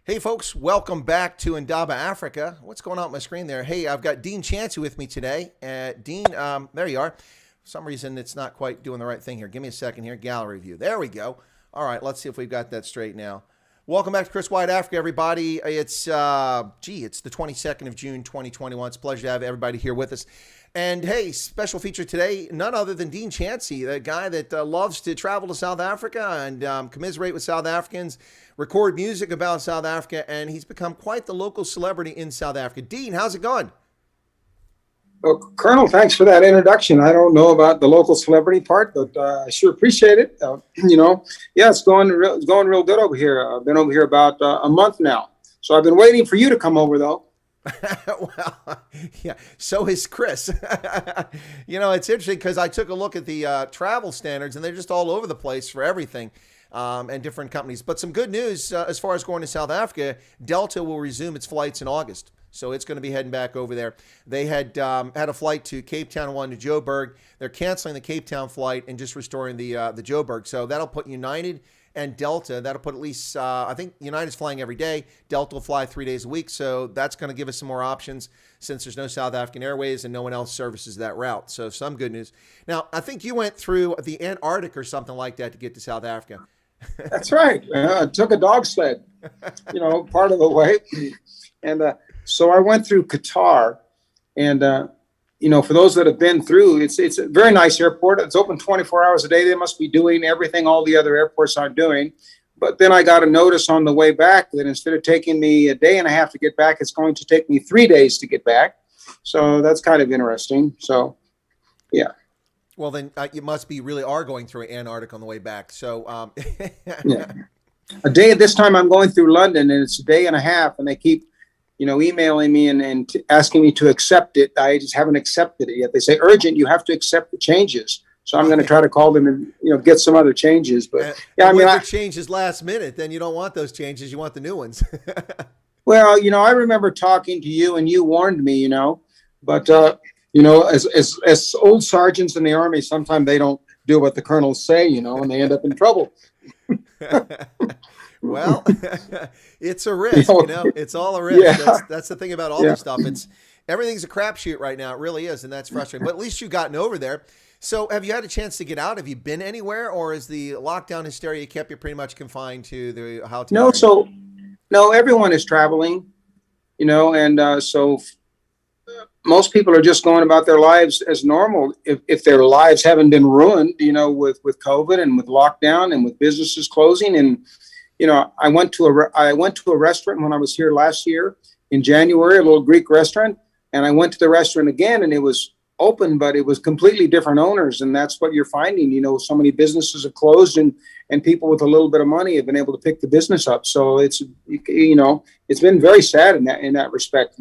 Hey folks, welcome back to Indaba Africa. What's going on with my screen there? Hey, I've got Dean Chancy with me today. Dean, there you are. For some reason, it's not quite doing the right thing here. Give me a second here. Gallery view. There we go. All right, let's see if we've got that straight now. Welcome back to Chris Wyatt Africa, everybody. It's the 22nd of June, 2021. It's a pleasure to have everybody here with us. And hey, special feature today, none other than Dean Chancy, the guy that loves to travel to South Africa and commiserate with South Africans, record music about South Africa, and he's become quite the local celebrity in South Africa. Dean, how's it going? Well, Colonel, thanks for that introduction. I don't know about the local celebrity part, but I sure appreciate it. It's going real good over here. I've been over here about a month now. So I've been waiting for you to come over, though. Well, yeah, so is Chris. It's interesting because I took a look at the travel standards, and they're just all over the place for everything. And different companies. But some good news as far as going to South Africa, Delta will resume its flights in August. So it's going to be heading back over there. They had a flight to Cape Town, one to Joburg. They're canceling the Cape Town flight and just restoring the Joburg. So that'll put United and Delta, that'll put at least, I think United's flying every day. Delta will fly 3 days a week. So that's going to give us some more options since there's no South African Airways and no one else services that route. So some good news. Now, I think you went through the Antarctic or something like that to get to South Africa. That's right. I took a dog sled, part of the way. And so I went through Qatar. And, for those that have been through, it's a very nice airport. It's open 24 hours a day. They must be doing everything all the other airports aren't doing. But then I got a notice on the way back that instead of taking me a day and a half to get back, it's going to take me 3 days to get back. So that's kind of interesting. So, yeah. Well, then you must be really are going through Antarctic on the way back. So, yeah, a day at this time I'm going through London, and it's a day and a half, and they keep, emailing me and asking me to accept it. I just haven't accepted it yet. They say urgent, you have to accept the changes. So I'm going to try to call them and get some other changes. But the changes last minute, then you don't want those changes. You want the new ones. Well, I remember talking to you, and you warned me. But. As old sergeants in the Army, sometimes they don't do what the colonels say, and they end up in trouble. Well, it's a risk, it's all a risk. Yeah. That's the thing about all this stuff. Everything's a crapshoot right now. It really is. And that's frustrating, but at least you've gotten over there. So have you had a chance to get out? Have you been anywhere, or is the lockdown hysteria kept you pretty much confined to the hotel? No, everyone is traveling, so most people are just going about their lives as normal if their lives haven't been ruined, with COVID and with lockdown and with businesses closing. And, I went to a restaurant when I was here last year in January, a little Greek restaurant. And I went to the restaurant again, and it was open, but it was completely different owners. And that's what you're finding. So many businesses have closed, and people with a little bit of money have been able to pick the business up. So it's been very sad in that respect.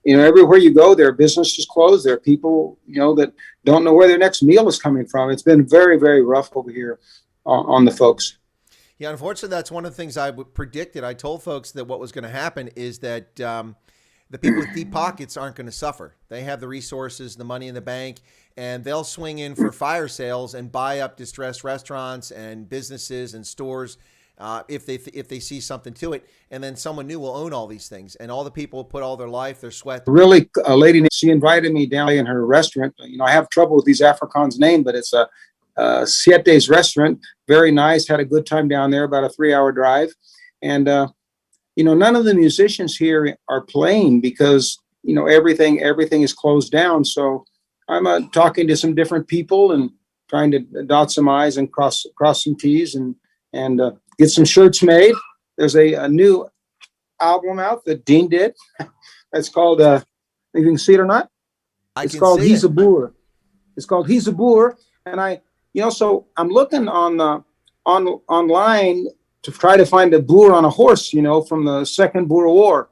Everywhere you go, there are businesses closed. There are people, that don't know where their next meal is coming from. It's been very, very rough over here on the folks. Yeah, unfortunately, that's one of the things I predicted. I told folks that what was going to happen is that the people with deep pockets aren't going to suffer. They have the resources, the money in the bank, and they'll swing in for fire sales and buy up distressed restaurants and businesses and stores if they see something to it. And then someone new will own all these things. And all the people put all their life, their sweat. Really, a lady, she invited me down in her restaurant. I have trouble with these Afrikaans name, but it's a Siete's restaurant. Very nice. Had a good time down there, about a 3-hour drive. And, none of the musicians here are playing because, everything is closed down. So I'm talking to some different people and trying to dot some I's and cross some T's and get some shirts made. There's a new album out that Dean did. It's called, if you can see it or not, it's called He's a Boer. It's called He's a Boer. And so I'm looking online to try to find a Boer on a horse, from the Second Boer War.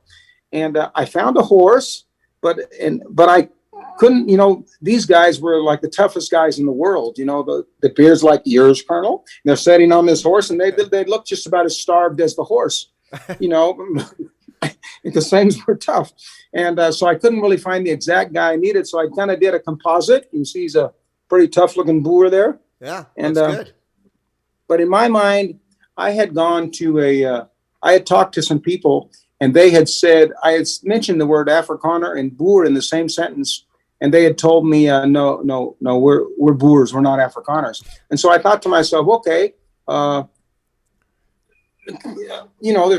And I found a horse, but I couldn't, these guys were like the toughest guys in the world, the beard's like yours, Colonel. And they're sitting on this horse, and they look just about as starved as the horse, because things were tough. And so I couldn't really find the exact guy I needed. So I kind of did a composite. You see he's a pretty tough looking Boer there. Yeah, and that's good. But in my mind, I had gone to I had talked to some people, and they had said I had mentioned the word Afrikaner and Boer in the same sentence, and they had told me, no, we're Boers, we're not Afrikaners. And so I thought to myself, okay, there's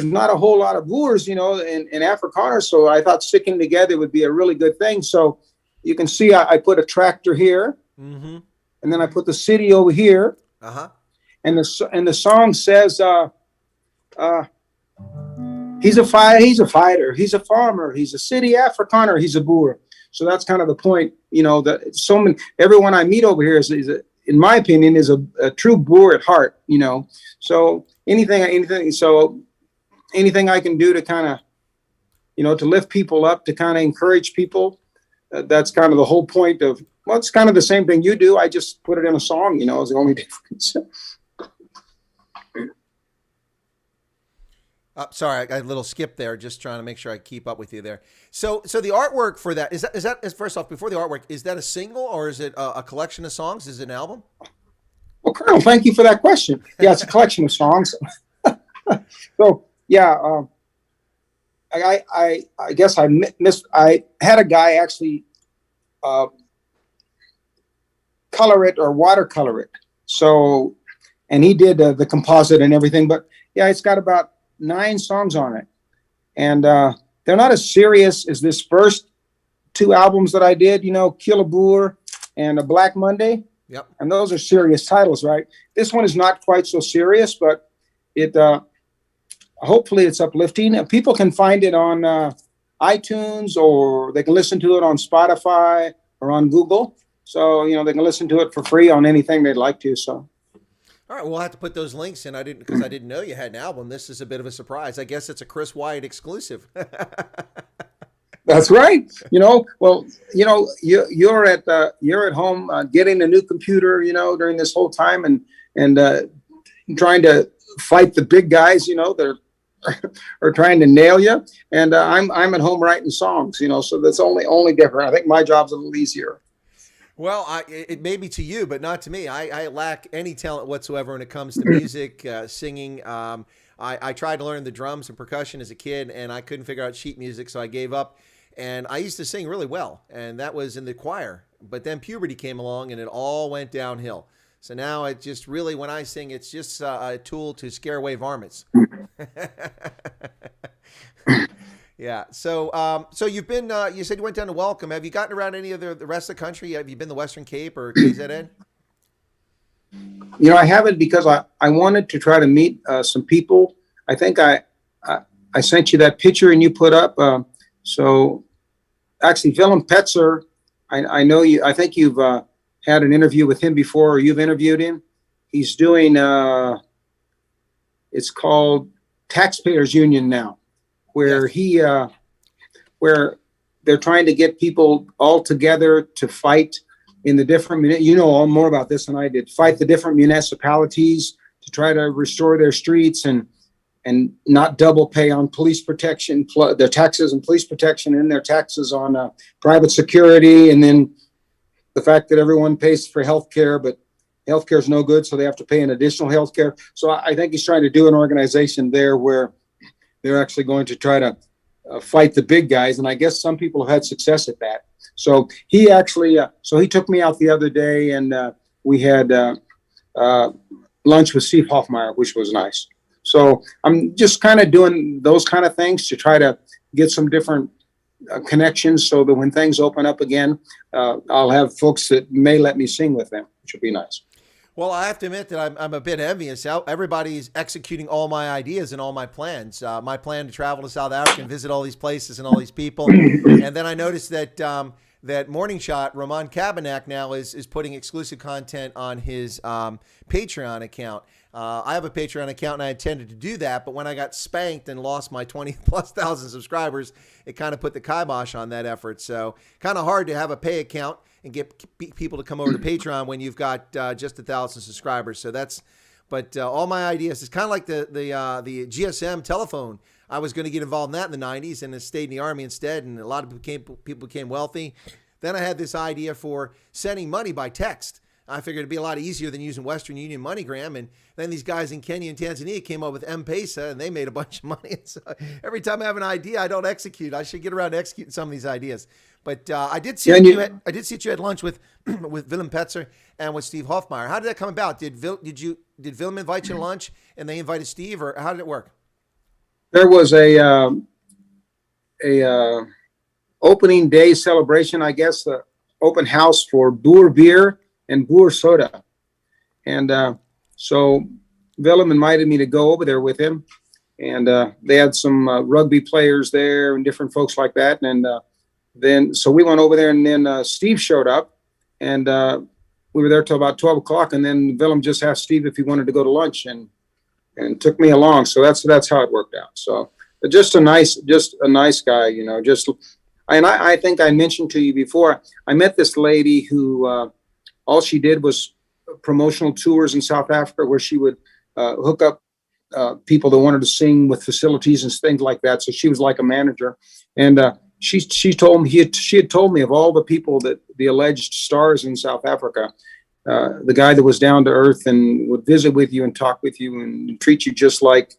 not a whole lot of Boers, in Afrikaners. So I thought sticking together would be a really good thing. So you can see I put a tractor here, Mm-hmm. and then I put the city over here. Uh-huh. And the song says, he's a fighter, he's a farmer, he's a city Afrikaner, he's a Boer. So that's kind of the point, that everyone I meet over here is in my opinion, is a true Boer at heart, So anything I can do to kind of, to lift people up, to kind of encourage people, that's kind of the whole point of, well, it's kind of the same thing you do. I just put it in a song, is the only difference. Sorry, I got a little skip there, just trying to make sure I keep up with you there. So the artwork for that is first off, before the artwork, is that a single or is it a collection of songs? Is it an album? Well, Colonel, thank you for that question. Yeah, it's a collection of songs. So yeah, I guess I missed. I had a guy actually color it or watercolor it. So, and he did the composite and everything. But yeah, it's got about 9 songs on it, and they're not as serious as this first 2 albums that I did, Kill a Boer and a Black Monday. Yep. And those are serious titles, right? This one is not quite so serious, but it hopefully it's uplifting. People can find it on iTunes, or they can listen to it on Spotify or on Google. So, they can listen to it for free on anything they'd like to. So. All right, we'll have to put those links in. Because I didn't know you had an album. This is a bit of a surprise. I guess it's a Chris Wyatt exclusive. That's right. Well, you're at home getting a new computer, during this whole time, and trying to fight the big guys, that are trying to nail you. And I'm at home writing songs, so that's only different. I think my job's a little easier. Well, it may be to you, but not to me. I lack any talent whatsoever when it comes to music, singing. I tried to learn the drums and percussion as a kid, and I couldn't figure out sheet music, so I gave up. And I used to sing really well, and that was in the choir. But then puberty came along, and it all went downhill. So now it just really, when I sing, it's just a tool to scare away varmints. Yeah. So you've been, you said you went down to Welcome. Have you gotten around any of the rest of the country? Have you been to Western Cape or KZN? I haven't, because I wanted to try to meet some people. I think I sent you that picture and you put up. So actually, Willem Petzer, I know you. I think you've had an interview with him before, or you've interviewed him. He's doing. It's called Taxpayers Union now, where Yes. where they're trying to get people all together to fight in the different, all more about this than I did, fight the different municipalities to try to restore their streets and not double pay on police protection, their taxes and police protection, and their taxes on private security. And then the fact that everyone pays for healthcare, but healthcare is no good, so they have to pay an additional healthcare. So I think he's trying to do an organization there where they're actually going to try to fight the big guys. And I guess some people have had success at that. So he actually, he took me out the other day, and we had lunch with Steve Hofmeyr, which was nice. So I'm just kind of doing those kind of things to try to get some different connections, so that when things open up again, I'll have folks that may let me sing with them, which would be nice. Well, I have to admit that I'm a bit envious. Everybody's executing all my ideas and all my plans. My plan to travel to South Africa and visit all these places and all these people. And then I noticed that that Morning Shot, Roman Cabernac, now is putting exclusive content on his Patreon account. I have a Patreon account, and I intended to do that, but when I got spanked and lost my 20,000+ subscribers, it kind of put the kibosh on that effort. So kind of hard to have a pay account and get people to come over to Patreon when you've got just 1,000 subscribers. So but all my ideas, it's kind of like the GSM telephone. I was going to get involved in that in the 90s, and it stayed in the Army instead, and a lot of people became wealthy. Then I had this idea for sending money by text. I figured it'd be a lot easier than using Western Union MoneyGram. And then these guys in Kenya and Tanzania came up with M-Pesa, and they made a bunch of money. And so every time I have an idea, I don't execute. I should get around to executing some of these ideas. But I did see you had lunch with with Willem Petzer and with Steve Hofmeyr. How did that come about? Did Willem invite you to lunch, and they invited Steve, or how did it work? There was a opening day celebration, I guess, the open house for Boer beer and Boer soda. And so Willem invited me to go over there with him. And they had some rugby players there and different folks like that. And then so we went over there, and then Steve showed up. And we were there till about 12 o'clock. And then Willem just asked Steve if he wanted to go to lunch and took me along. So that's how it worked out. So just a nice guy, you know, and I think I mentioned to you before, I met this lady who all she did was promotional tours in South Africa, where she would hook up people that wanted to sing with facilities and things like that. So she was like a manager. And she told me, she had told me of all the people that the alleged stars in South Africa, the guy that was down to earth and would visit with you and talk with you and treat you just like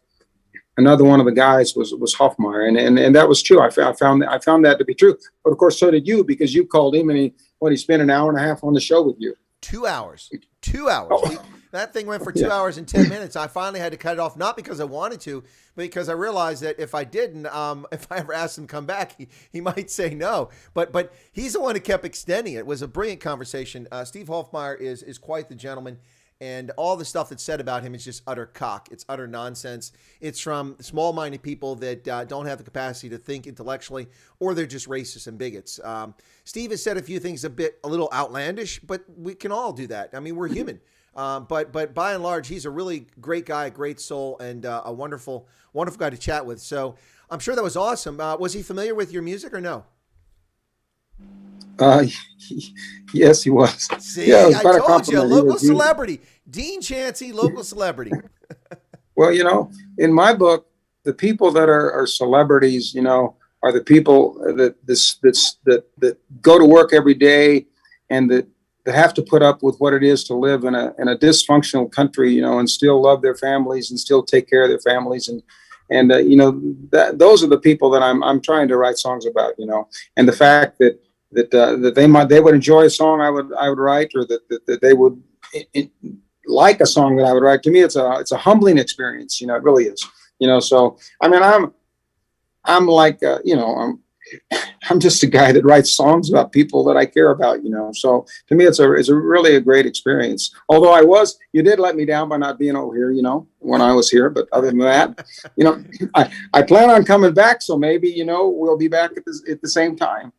another one of the guys was Hofmeyr. And that was true. I found that to be true. But of course, so did you, because you called him and he spent an hour and a half on the show with you. 2 hours. 2 hours. Oh. That thing went for 2 hours and 10 minutes. I finally had to cut it off, not because I wanted to, but because I realized that if I didn't, if I ever asked him to come back, he might say no. But he's the one who kept extending it. It was a brilliant conversation. Steve Hofmeyr is quite the gentleman. And all the stuff that's said about him is just utter cock. It's utter nonsense. It's from small-minded people that don't have the capacity to think intellectually, or they're just racists and bigots. Steve has said a few things a little outlandish, but we can all do that. I mean, we're human. But by and large, he's a really great guy, great soul, and a wonderful, wonderful guy to chat with. So I'm sure that was awesome. Was he familiar with your music or no? Yes, he was. See, yeah, I told you, a local celebrity. Dean Chancy, local celebrity. Well, you know, in my book, the people that are celebrities, you know, are the people that go to work every day and that have to put up with what it is to live in a dysfunctional country, you know, and still love their families and still take care of their families. And you know, those are the people that I'm trying to write songs about, you know, and the fact that they would enjoy a song I would write, or that they would like a song that I would write. To me, it's a humbling experience. You know, it really is. You know, so I mean, I'm like you know, I'm just a guy that writes songs about people that I care about. You know, so to me, it's a really a great experience. Although you did let me down by not being over here. You know, when I was here, but other than that, you know, I plan on coming back. So maybe, you know, we'll be back at the same time.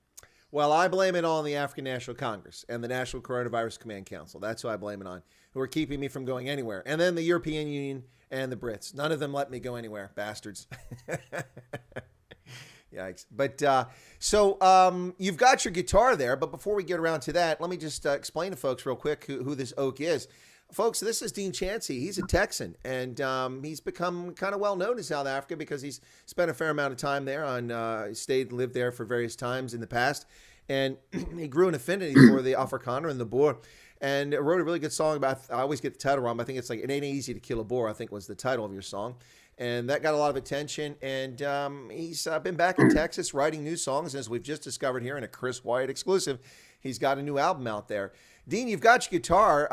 Well, I blame it on the African National Congress and the National Coronavirus Command Council. That's who I blame it on, who are keeping me from going anywhere. And then the European Union and the Brits. None of them let me go anywhere, bastards. Yikes. But so you've got your guitar there, but before we get around to that, let me just explain to folks real quick who this oak is. Folks, this is Dean Chancy. He's a Texan, and he's become kind of well known in South Africa because he's spent a fair amount of time there. Stayed and lived there for various times in the past, and he grew an affinity for the Afrikaner and the Boer, and wrote a really good song about. I always get the title wrong, but I think it's like "It Ain't Easy to Kill a Boer." I think was the title of your song, and that got a lot of attention. And he's been back in Texas writing new songs, as we've just discovered here in a Chris Wyatt exclusive. He's got a new album out there. Dean, you've got your guitar.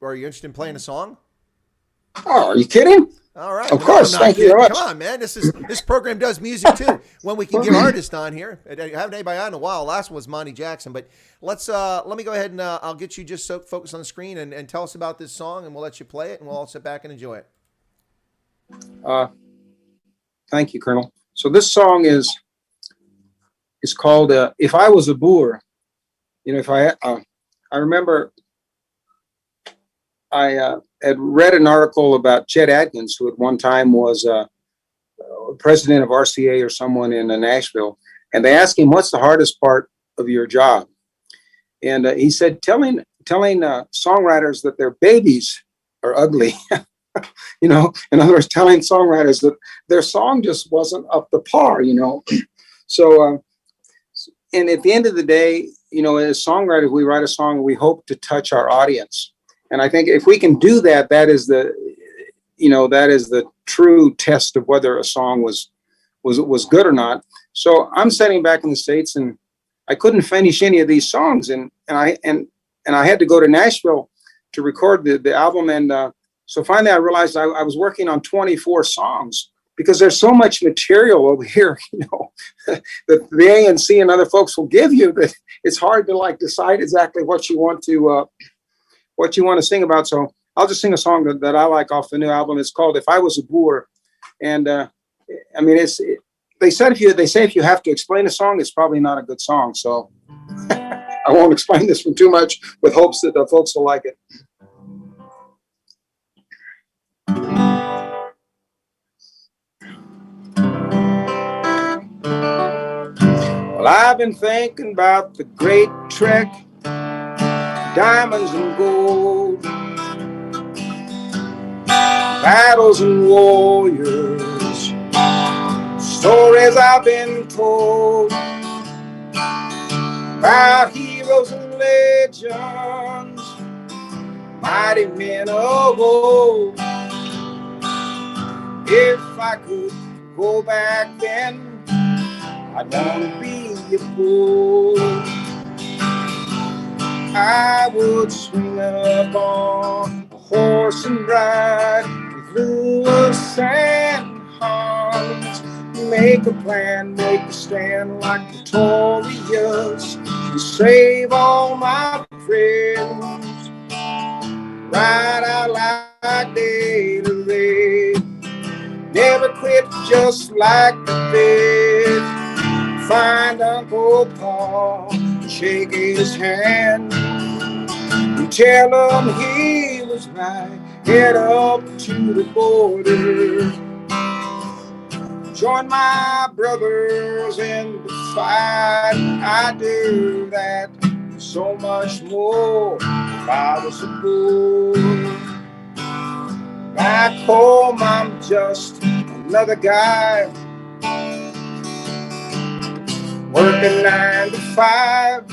Are you interested in playing a song? Oh, are you kidding? All right. Of course. Thank you very much. Come on, man. This program does music too. When we can get artists on here. I haven't anybody on in a while. Last one was Monty Jackson. But let me go ahead and I'll get you just focus on the screen and tell us about this song, and we'll let you play it, and we'll all sit back and enjoy it. Thank you, Colonel. So this song is called "If I Was a Boer." You know, if I remember. I had read an article about Chet Atkins, who at one time was president of RCA or someone in Nashville. And they asked him, what's the hardest part of your job? And he said, telling songwriters that their babies are ugly. You know, in other words, telling songwriters that their song just wasn't up to par, you know. So and at the end of the day, you know, as songwriters, we write a song and we hope to touch our audience. And I think if we can do that, that is the, you know, that is the true test of whether a song was good or not. So I'm sitting back in the States and I couldn't finish any of these songs. And I had to go to Nashville to record the album. And so finally I realized I was working on 24 songs because there's so much material over here, you know, that the ANC and other folks will give you that it's hard to like decide exactly what you want to sing about. So I'll just sing a song that I like off the new album. It's called "If I Was a Boer," and I mean, they say if you have to explain a song, it's probably not a good song. So I won't explain this one too much, with hopes that the folks will like it. Well, I've been thinking about the great trek, diamonds and gold, battles and warriors, stories I've been told about heroes and legends, mighty men of old. If I could go back then, I'd want to be a fool. I would swing up on a horse and ride with Lewis and Hans, make a plan, make a stand like victorious, to save all my friends, ride out like day to day, never quit just like the bed, find Uncle Paul, shake his hand, and tell him he was right, head up to the border, join my brothers in the fight. I'd do that, so much more, if I was a Boer. Back home I'm just another guy, working 9 to 5,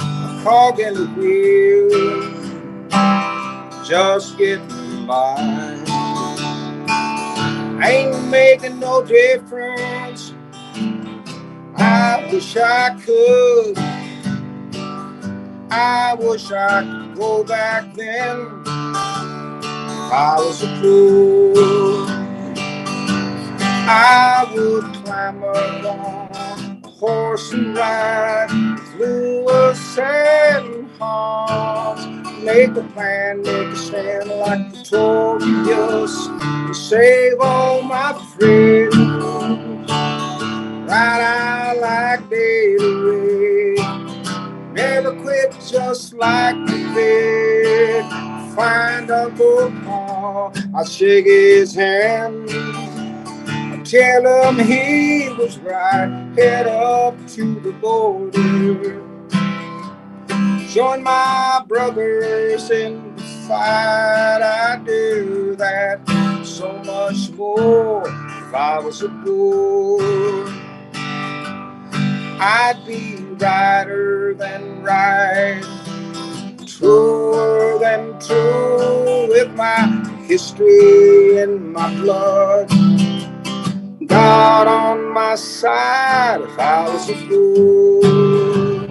a cog in the wheel, just getting by. Ain't making no difference, I wish I could, I wish I could go back then, if I was a fool. I would climb up on a horse and ride with Lewis and Hans, make a plan, make a stand like victorious, to save all my friends, ride out like day to day, never quit just like the bed, find Uncle Paul, I'll shake his hand, tell him he was right, head up to the border, join my brothers in the fight. I'd do that, so much more, if I was a Boer. I'd be righter than right, truer than true, with my history in my blood, God on my side, if I was a fool.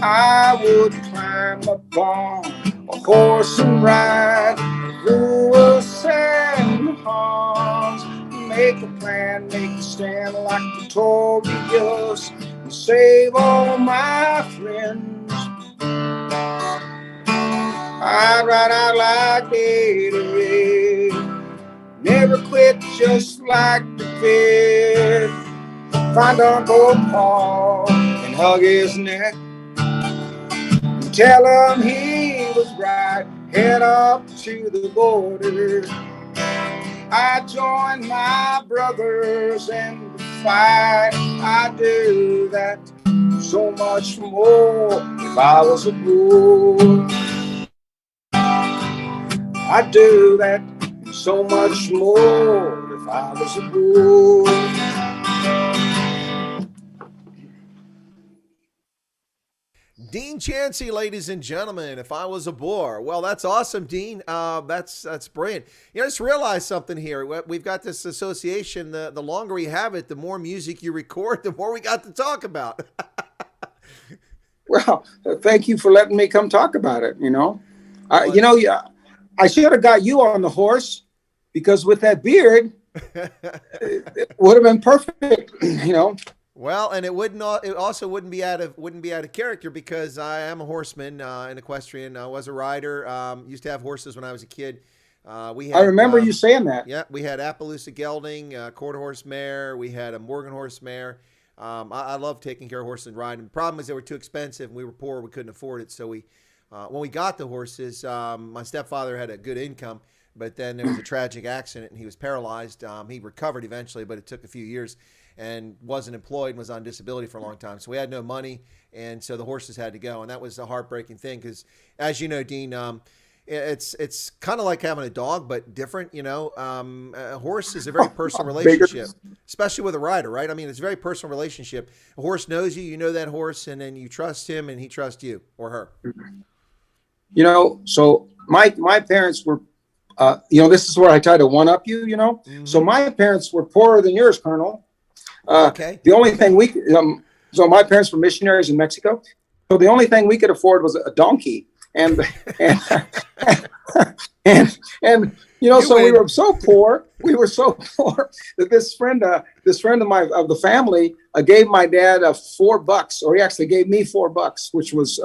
I would climb up on a horse and ride Lewis and Hans, make a plan, make a stand like victorious, and save all my friends. I'd ride out like day to day, never quit just like the bed, find Uncle Paul and hug his neck, and tell him he was right, head up to the border. I join my brothers in the fight. I do that, so much more, if I was a Boer. I do that, so much more, if I was a Boer. Dean Chancy, ladies and gentlemen, if I was a Boer. Well, that's awesome, Dean. That's brilliant. You know, I just realized something here. We've got this association. The longer we have it, the more music you record, the more we got to talk about. Well, thank you for letting me come talk about it. Yeah, I should have got you on the horse, because with that beard, it would have been perfect. Well, and it also wouldn't be out of character, because I am a horseman, an equestrian. I was a rider. Used to have horses when I was a kid. I remember you saying that. Yeah, we had Appaloosa gelding, quarter horse mare. We had a Morgan horse mare. I love taking care of horses and riding. The problem is they were too expensive, and we were poor. We couldn't afford it. So when we got the horses, my stepfather had a good income, but then there was a tragic accident and he was paralyzed. He recovered eventually, but it took a few years, and wasn't employed and was on disability for a long time. So we had no money, and so the horses had to go. And that was a heartbreaking thing, because, as you know, Dean, it's kind of like having a dog, but different. A horse is a very personal relationship, especially with a rider, right? I mean, it's a very personal relationship. A horse knows you, you know that horse, and then you trust him and he trusts you or her. So my parents were, this is where I try to one up you, Mm-hmm. So my parents were poorer than yours, Colonel. Okay. The only thing so my parents were missionaries in Mexico. So the only thing we could afford was a donkey. And so we were so poor that this friend of the family gave my dad $4, or he actually gave me $4, which was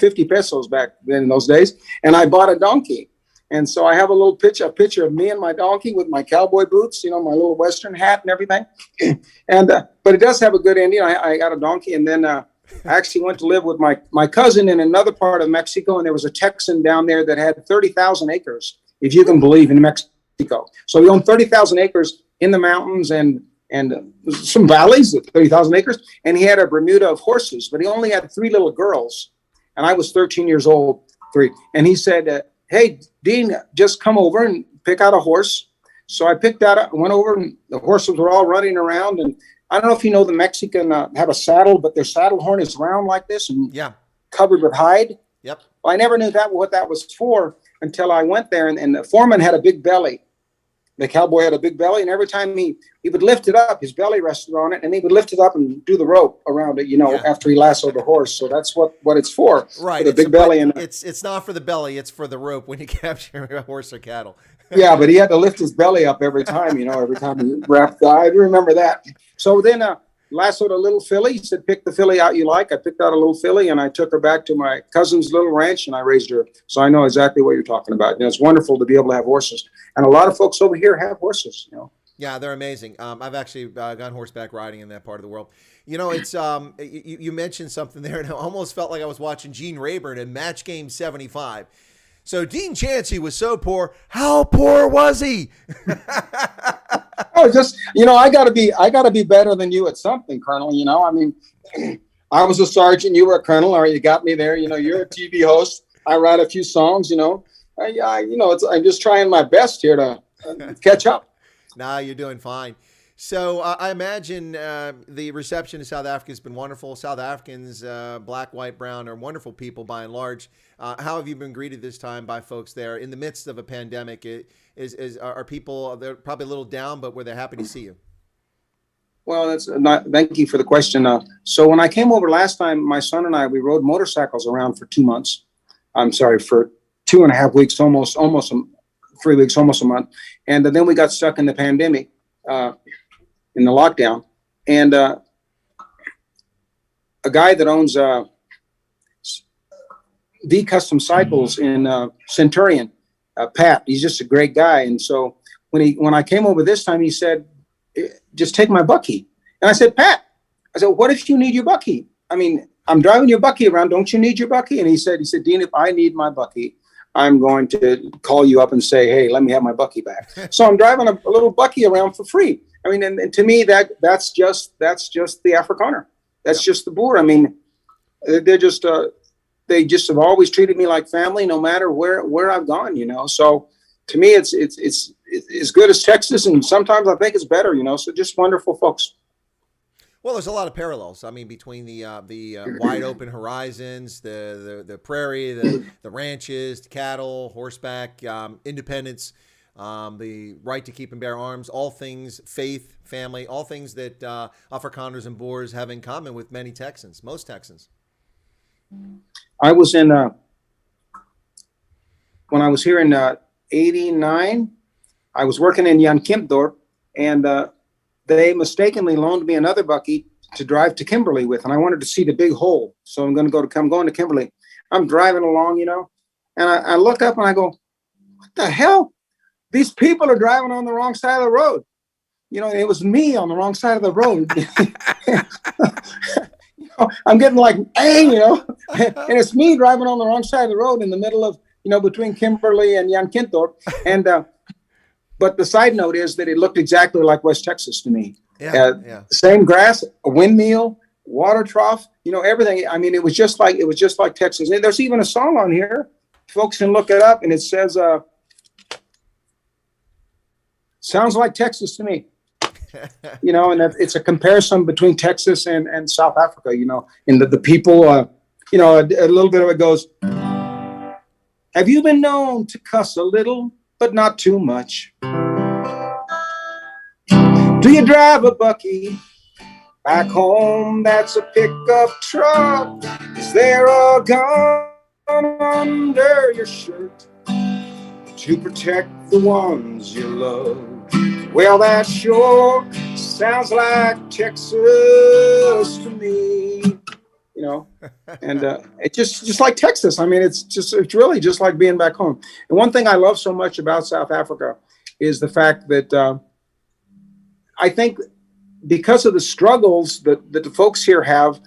50 pesos back then in those days. And I bought a donkey. And so I have a picture of me and my donkey with my cowboy boots, my little Western hat and everything. And but it does have a good ending. I got a donkey, and then I actually went to live with my cousin in another part of Mexico, and there was a Texan down there that had 30,000 acres, if you can believe, in Mexico. So he owned 30,000 acres in the mountains and some valleys of 30,000 acres, and he had a Bermuda of horses, but he only had 3 little girls, and I was 13 years old, 3. And he said, hey, Dean, just come over and pick out a horse. So I picked out, went over, and the horses were all running around, and I don't know if you know the Mexican have a saddle, but their saddle horn is round like this and covered with hide. Yep. Well, I never knew what that was for until I went there, and the foreman had a big belly. The cowboy had a big belly, and every time he would lift it up, his belly rested on it, and he would lift it up and do the rope around it, after he lassoed the horse. So that's what it's for. Right. For the big belly. And it's not for the belly, it's for the rope when you capture a horse or cattle. Yeah, but he had to lift his belly up every time, every time he wrapped the eye. I remember that. So then lassoed a little filly. He said, pick the filly out you like. I picked out a little filly, and I took her back to my cousin's little ranch, and I raised her. So I know exactly what you're talking about. It's wonderful to be able to have horses. And a lot of folks over here have horses, Yeah, they're amazing. I've actually gone horseback riding in that part of the world. It's you mentioned something there, and I almost felt like I was watching Gene Rayburn in Match Game 75. So Dean Chancy was so poor. How poor was he? Oh, just I gotta be better than you at something, Colonel. I mean, I was a sergeant, you were a colonel, or you got me there. You're a TV host. I write a few songs. I'm just trying my best here to catch up. Nah, you're doing fine. So I imagine the reception in South Africa has been wonderful. South Africans, black, white, brown, are wonderful people by and large. How have you been greeted this time by folks there in the midst of a pandemic? Are people, they're probably a little down, but were they happy to see you? Well, thank you for the question. So when I came over last time, my son and I, we rode motorcycles around for 2 months. I'm sorry, for 2.5 weeks, almost 3 weeks, almost a month. And then we got stuck in the pandemic. In the lockdown, and a guy that owns the Custom Cycles in Centurion, Pat, he's just a great guy. And so when I came over this time, he said, just take my bucky. And I said, Pat, what if you need your bucky? I mean, I'm driving your bucky around. Don't you need your bucky? And he said, Dean, if I need my bucky, I'm going to call you up and say, hey, let me have my bucky back. So I'm driving a little bucky around for free. I mean, and to me, that's just the Afrikaner. That's just the Boer. I mean, they just have always treated me like family, no matter where I've gone. So to me, it's as good as Texas, and sometimes I think it's better. So just wonderful folks. Well, there's a lot of parallels. I mean, between the wide open horizons, the prairie, the ranches, the cattle, horseback, independence, the right to keep and bear arms, all things faith, family, all things that Afrikaners and Boers have in common with many Texans, most Texans. I was in when I was here in '89. I was working in Jan Kempdorp, and they mistakenly loaned me another bucky to drive to Kimberley with, and I wanted to see the big hole. So I'm going to Kimberley. I'm driving along, and I look up and I go, "What the hell? These people are driving on the wrong side of the road." It was me on the wrong side of the road. I'm getting like, hey, and it's me driving on the wrong side of the road in the middle of, between Kimberley and Jan Kempdorp. And but the side note is that it looked exactly like West Texas to me. Same grass, a windmill, water trough, everything. I mean, it was just like Texas. And there's even a song on here. Folks can look it up, and it says, sounds like Texas to me. And it's a comparison between Texas and South Africa, and the people, a little bit of it goes, have you been known to cuss a little, but not too much? Do you drive a bucky back home that's a pickup truck? Is there a gun under your shirt to protect the ones you love? Well, that sure sounds like Texas to me, and it's just like Texas. I mean, it's really just like being back home. And one thing I love so much about South Africa is the fact that I think because of the struggles that the folks here have,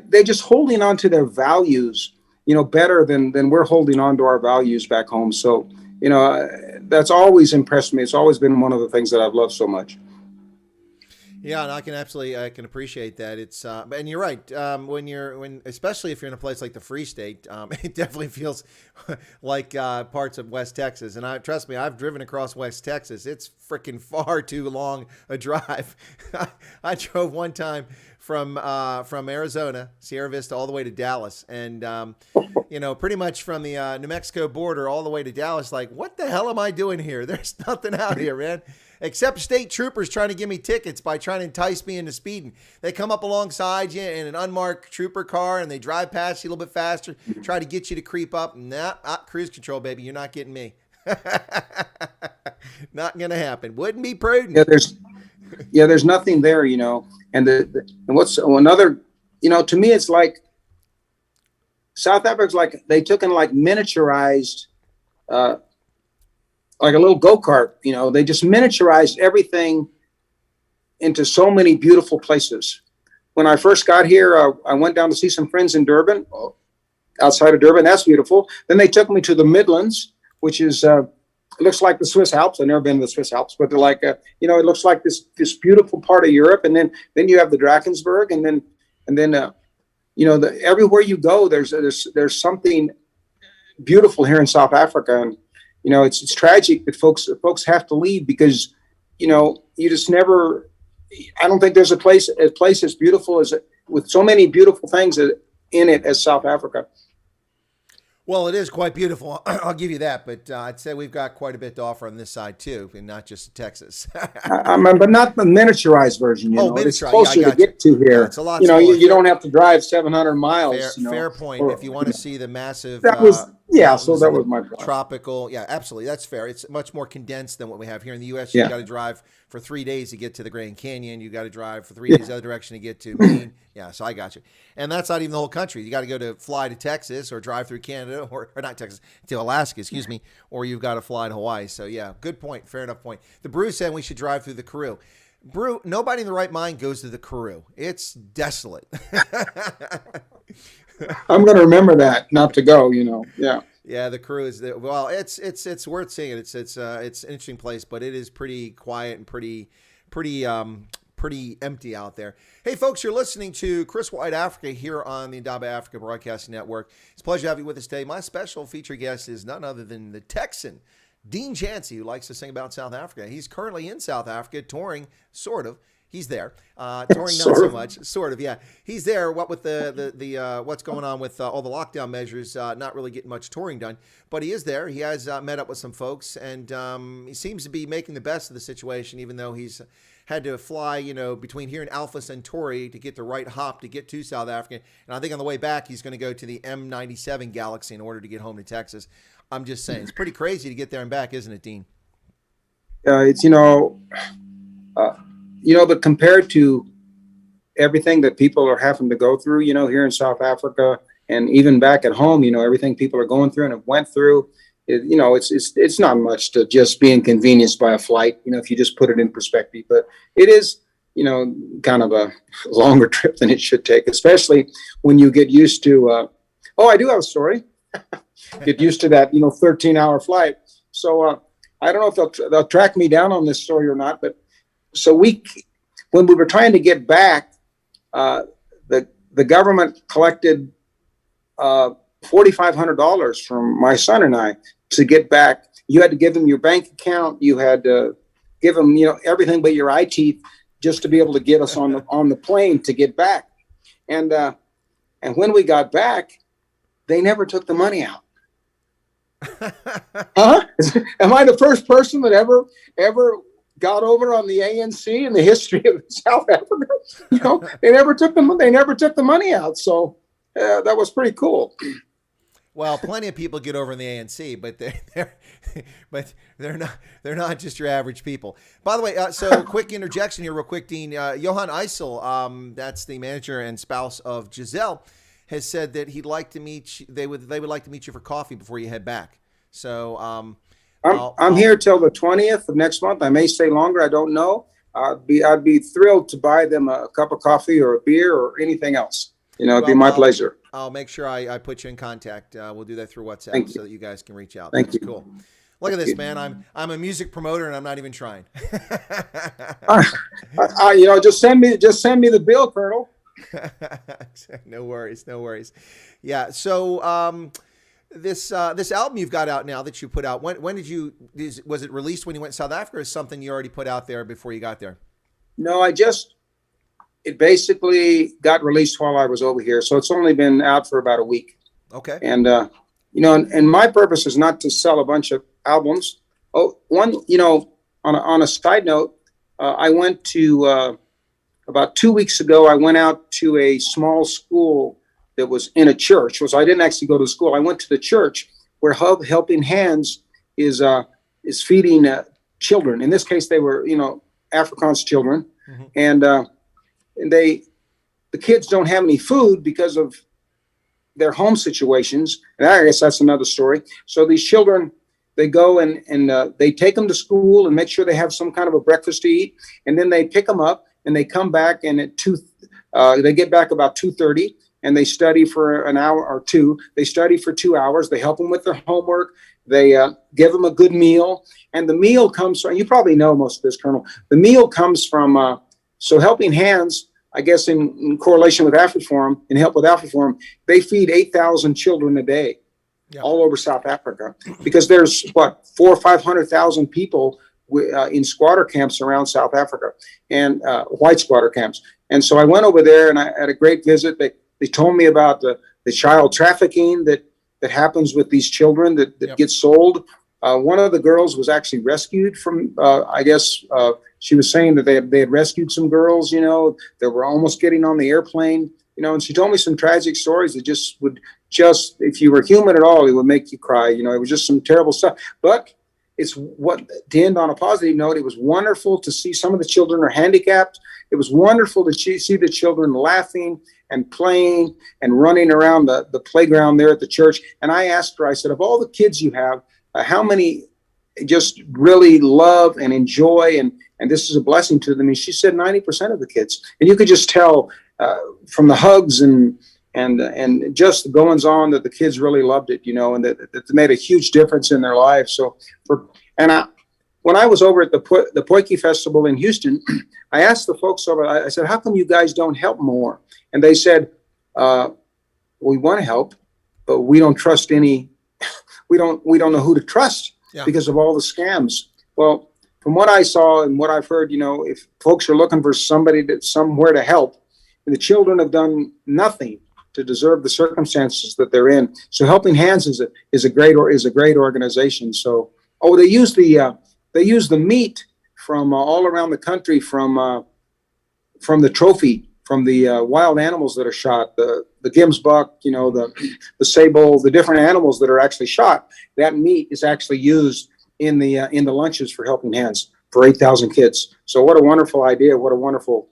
they're just holding on to their values, better than we're holding on to our values back home. So, that's always impressed me. It's always been one of the things that I've loved so much. Yeah, and I can appreciate that. It's and you're right. Especially if you're in a place like the Free State, it definitely feels like parts of West Texas. And trust me, I've driven across West Texas. It's freaking far too long a drive. I drove one time from Arizona, Sierra Vista, all the way to Dallas, and pretty much from the New Mexico border all the way to Dallas. Like, what the hell am I doing here? There's nothing out here, man. Except state troopers trying to give me tickets by trying to entice me into speeding. They come up alongside you in an unmarked trooper car, and they drive past you a little bit faster, try to get you to creep up. Nah, cruise control, baby. You're not getting me. Not going to happen. Wouldn't be prudent. There's nothing there, And what's another, to me, it's like South Africa's like they took and like miniaturized like a little go-kart, they just miniaturized everything into so many beautiful places. When I first got here, I went down to see some friends in Durban, outside of Durban. That's beautiful. Then they took me to the Midlands, which is, it looks like the Swiss Alps. I've never been to the Swiss Alps, but they're like, it looks like this beautiful part of Europe. And then you have the Drakensberg, and then everywhere you go, there's something beautiful here in South Africa. And it's tragic that folks have to leave because, you just never. I don't think there's a place as beautiful as with so many beautiful things in it as South Africa. Well, it is quite beautiful. I'll give you that, but I'd say we've got quite a bit to offer on this side too, and not just Texas. But not the miniaturized version. Miniaturized. It's closer to get to here. Yeah, it's a lot. You don't have to drive 700 miles. Fair point. If you want to see the massive, that was my problem. Tropical. Yeah, absolutely. That's fair. It's much more condensed than what we have here in the U.S. You got to drive for 3 days to get to the Grand Canyon. You got to drive for 3 days the other direction to get to Maine. Yeah, so I got you. And that's not even the whole country. You got to fly to Texas or drive through Canada or not Texas, to Alaska, excuse me, or you've got to fly to Hawaii. So yeah, good point. Fair enough point. The Brew said we should drive through the Karoo. Brew, nobody in the right mind goes to the Karoo. It's desolate. I'm going to remember that not to go, Yeah. Yeah, the Karoo is there. Well, it's worth seeing. It's an interesting place, but it is pretty quiet and pretty empty out there. Hey, folks, you're listening to Chris Wyatt Africa here on the Indaba Africa Broadcasting Network. It's a pleasure to have you with us today. My special feature guest is none other than the Texan, Dean Chancy, who likes to sing about South Africa. He's currently in South Africa touring, sort of. He's there. Touring, not Sort so of. much. Sort of, yeah. He's there. What with the what's going on with all the lockdown measures, not really getting much touring done. But he is there. He has met up with some folks, and he seems to be making the best of the situation, even though he's had to fly, between here and Alpha Centauri to get the right hop to get to South Africa. And I think on the way back, he's going to go to the M97 Galaxy in order to get home to Texas. I'm just saying, it's pretty crazy to get there and back, isn't it, Dean? It's but compared to everything that people are having to go through, here in South Africa and even back at home, everything people are going through and have went through, it's not much to just be inconvenienced by a flight, if you just put it in perspective. But it is, kind of a longer trip than it should take, especially when you get used to. I do have a story. Get used to that, 13-hour flight. So I don't know if they'll track me down on this story or not, but so when we were trying to get back, the government collected $4,500 from my son and I to get back. You had to give them your bank account. You had to give them, everything but your eye teeth just to be able to get us on the plane to get back. And when we got back, they never took the money out. Huh? Am I the first person that ever got over on the ANC in the history of South Africa? They never took the money out. So that was pretty cool. Well, plenty of people get over in the ANC, but they're not just your average people. By the way, so quick interjection here, real quick, Dean. Johan Eisel, that's the manager and spouse of Giselle, has said that he'd like to meet you, they would like to meet you for coffee before you head back. So I'm here till the 20th of next month. I may stay longer. I don't know. I'd be thrilled to buy them a cup of coffee or a beer or anything else. It'd be my pleasure. I'll make sure I put you in contact. We'll do that through WhatsApp so that you guys can reach out. Thank you. Cool. Look at this, man. I'm a music promoter and I'm not even trying. Just send me the bill, Colonel. No worries. Yeah. So this album you've got out now that you put out, when was it released when you went to South Africa, or is something you already put out there before you got there? No, it basically got released while I was over here. So it's only been out for about a week. Okay. And, and my purpose is not to sell a bunch of albums. On a side note, I went to, about 2 weeks ago, I went out to a small school that was in a church. I didn't actually go to school. I went to the church where Helping Hands is feeding children. In this case, they were, Afrikaans children. Mm-hmm. And the kids don't have any food because of their home situations. And I guess that's another story. So these children, they go and they take them to school and make sure they have some kind of a breakfast to eat. And then they pick them up and they come back, and they get back about 2:30, and they study for an hour or two. They study for 2 hours. They help them with their homework. They give them a good meal. And the meal comes from, you probably know most of this, Colonel. The meal comes from, so Helping Hands, I guess in correlation with Afriforum, in help with Afriforum, they feed 8,000 children a day. Yep. All over South Africa, because there's 400,000 or 500,000 people in squatter camps around South Africa, and white squatter camps. And so I went over there and I had a great visit. They told me about the child trafficking that happens with these children that yep. get sold. One of the girls was actually rescued from, she was saying that they had rescued some girls, that were almost getting on the airplane, and she told me some tragic stories that just, if you were human at all, it would make you cry. It was just some terrible stuff. But to end on a positive note, it was wonderful to see some of the children are handicapped. It was wonderful to see the children laughing and playing and running around the playground there at the church. And I asked her, I said, of all the kids you have, how many just really love and enjoy and this is a blessing to them? And she said 90% of the kids. And you could just tell from the hugs and just the goings on that the kids really loved it, and that it made a huge difference in their lives. So when I was over at the Potjie Festival in Houston, I asked the folks over, I said, how come you guys don't help more? And they said, we want to help, but we don't trust we don't know who to trust because of all the scams. Well, from what I saw and what I've heard, if folks are looking for somewhere to help, and the children have done nothing to deserve the circumstances that they're in. So Helping Hands is a great organization. So they use the meat from all around the country from the trophy, from the wild animals that are shot, the Gimsbuck, the sable, the different animals that are actually shot. That meat is actually used in the lunches for Helping Hands for 8,000 kids. So what a wonderful idea! What a wonderful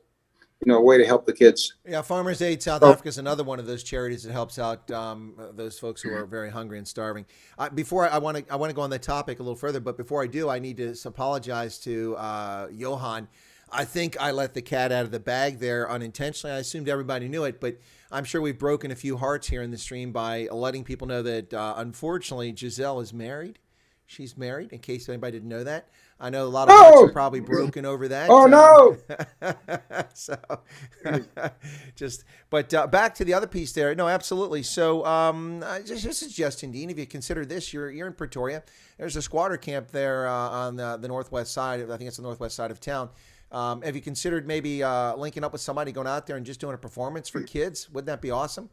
way to help the kids. Yeah, Farmers Aid South Africa is another one of those charities that helps out those folks who are very hungry and starving. Before I want to go on that topic a little further, but before I do, I need to apologize to Johan. I think I let the cat out of the bag there unintentionally. I assumed everybody knew it, but I'm sure we've broken a few hearts here in the stream by letting people know that unfortunately Giselle is married. She's married, in case anybody didn't know that. I know a lot of hearts are probably broken over that. Oh, no. So, but back to the other piece there. No, absolutely. So, just suggesting, Dean, if you consider this, you're in Pretoria. There's a squatter camp there on the northwest side. I think it's the northwest side of town. Have you considered maybe linking up with somebody, going out there and just doing a performance for kids? Wouldn't that be awesome?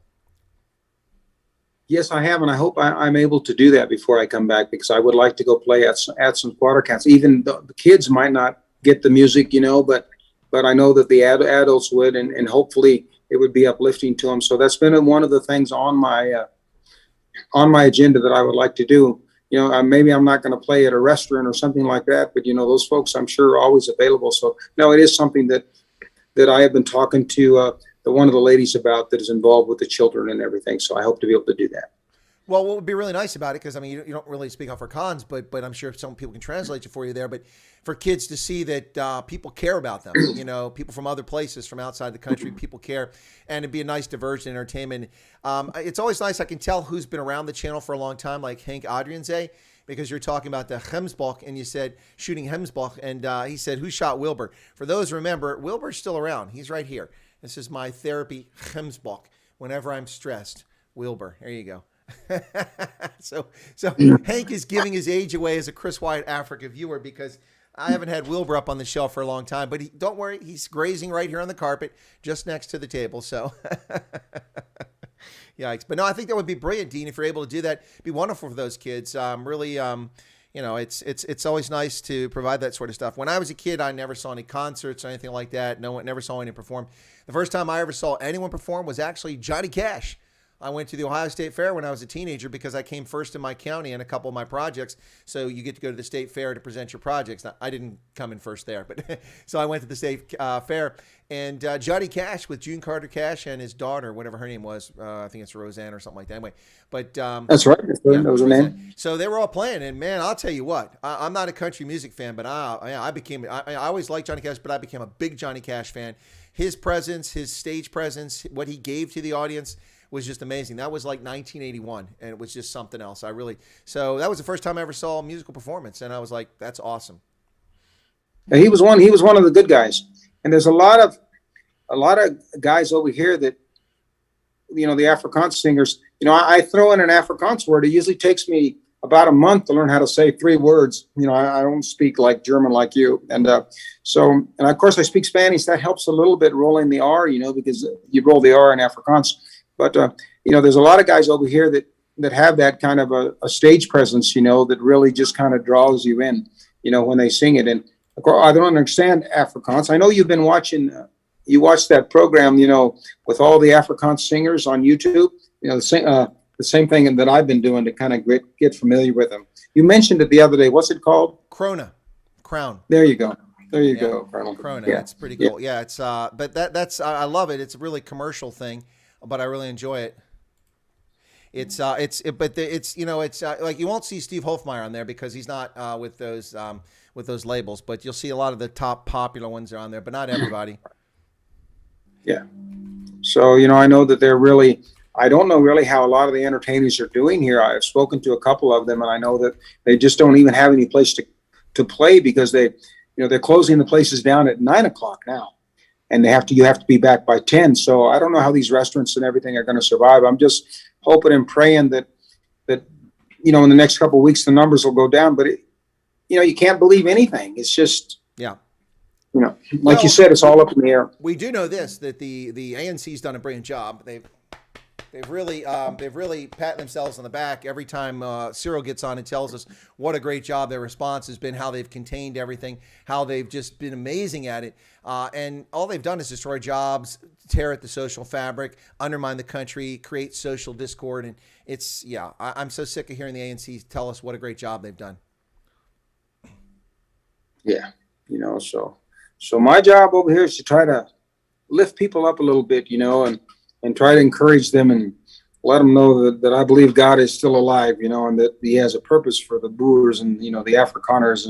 Yes, I have, and I hope I'm able to do that before I come back, because I would like to go play at some squatter camps. Even the kids might not get the music, but I know that the adults would, and hopefully it would be uplifting to them. So that's been one of the things on my agenda that I would like to do. Maybe I'm not going to play at a restaurant or something like that, but those folks I'm sure are always available. So no, it is something that I have been talking to one of the ladies about, that is involved with the children and everything. So I hope to be able to do that. Well, what would be really nice about it, because I mean, you don't really speak Afrikaans, but I'm sure some people can translate it for you there. But for kids to see that people care about them, people from other places, from outside the country, people care, and it'd be a nice diversion, entertainment. It's always nice. I can tell who's been around the channel for a long time, like Henk Adrianzee, because you're talking about the Hemsbach, and you said shooting Hemsbach, and he said, who shot Wilbur? For those who remember, Wilbur's still around. He's right here. This is my therapy, Hemsbach. Whenever I'm stressed, Wilbur. There you go. So Hank is giving his age away as a Chris Wyatt Africa viewer, because I haven't had Wilbur up on the shelf for a long time. But don't worry, he's grazing right here on the carpet, just next to the table. So, yikes! But no, I think that would be brilliant, Dean, if you're able to do that. It'd be wonderful for those kids. Really, it's always nice to provide that sort of stuff. When I was a kid, I never saw any concerts or anything like that. No one never saw anyone perform. The first time I ever saw anyone perform was actually Johnny Cash. I went to the Ohio State Fair when I was a teenager, because I came first in my county in a couple of my projects. So you get to go to the state fair to present your projects. Now, I didn't come in first there, but so I went to the state fair, and Johnny Cash with June Carter Cash and his daughter, whatever her name was, I think it's Roseanne or something like that. Anyway, but that's right. That was her name. So they were all playing, and man, I'll tell you what, I'm not a country music fan, but I always liked Johnny Cash, but I became a big Johnny Cash fan. His presence, his stage presence, what he gave to the audience was just amazing. That was like 1981, and it was just something else. So that was the first time I ever saw a musical performance, and I was like, that's awesome. And he was one of the good guys. And there's a lot of guys over here that, the Afrikaans singers, I throw in an Afrikaans word. It usually takes me about a month to learn how to say 3 words. I don't speak like German like you. And and of course I speak Spanish. That helps a little bit, rolling the R, because you roll the R in Afrikaans. But, there's a lot of guys over here that have that kind of a stage presence, that really just kind of draws you in, when they sing it. And of course, I don't understand Afrikaans. I know you've been watching, you watched that program, with all the Afrikaans singers on YouTube, the same thing that I've been doing to kind of get familiar with them. You mentioned it the other day. What's it called? Crown. There you go. There you go, Colonel. Corona. Yeah. It's pretty cool. Yeah. It's but that's I love it. It's a really commercial thing, but I really enjoy it. It's like you won't see Steve Hofmeyr on there because he's not with those labels, but you'll see a lot of the top popular ones are on there, but not everybody. Yeah. So, I know that I don't know really how a lot of the entertainers are doing here. I've spoken to a couple of them, and I know that they just don't even have any place to play, because they're closing the places down at 9:00 now, and you have to be back by 10. So I don't know how these restaurants and everything are going to survive. I'm just hoping and praying that in the next couple of weeks the numbers will go down. But you can't believe anything. It's just, Yeah. Like you said, it's all up in the air. We do know this, that the ANC's done a brilliant job. They've really patted themselves on the back every time Cyril gets on and tells us what a great job their response has been, how they've contained everything, how they've just been amazing at it. And all they've done is destroy jobs, tear at the social fabric, undermine the country, create social discord. And I'm so sick of hearing the ANC tell us what a great job they've done. Yeah. So my job over here is to try to lift people up a little bit, and try to encourage them and let them know that I believe God is still alive, and that he has a purpose for the Boers and, the Afrikaners,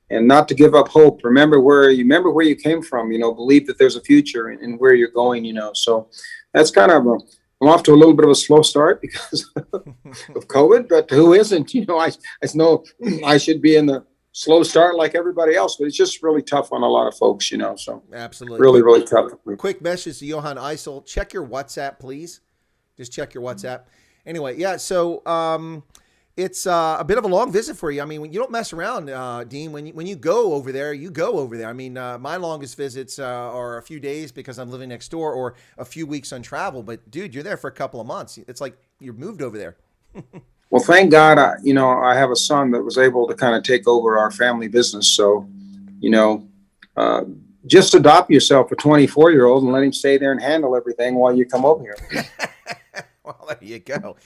and not to give up hope. Remember where you came from, believe that there's a future and where you're going, so that's kind of I'm off to a little bit of a slow start because of COVID, but who isn't, I know I should be in the slow start like everybody else, but it's just really tough on a lot of folks, so absolutely really tough. Quick message to Johan Eisel. Check your WhatsApp, please. Just check your WhatsApp. Anyway, yeah. So it's a bit of a long visit for you. I mean, when you don't mess around, Dean, when you go over there, you go over there. I mean, my longest visits are a few days because I'm living next door, or a few weeks on travel. But dude, you're there for a couple of months. It's like you're moved over there. Well, thank God, I have a son that was able to kind of take over our family business. So, just adopt yourself a 24-year-old and let him stay there and handle everything while you come over here. Well, there you go.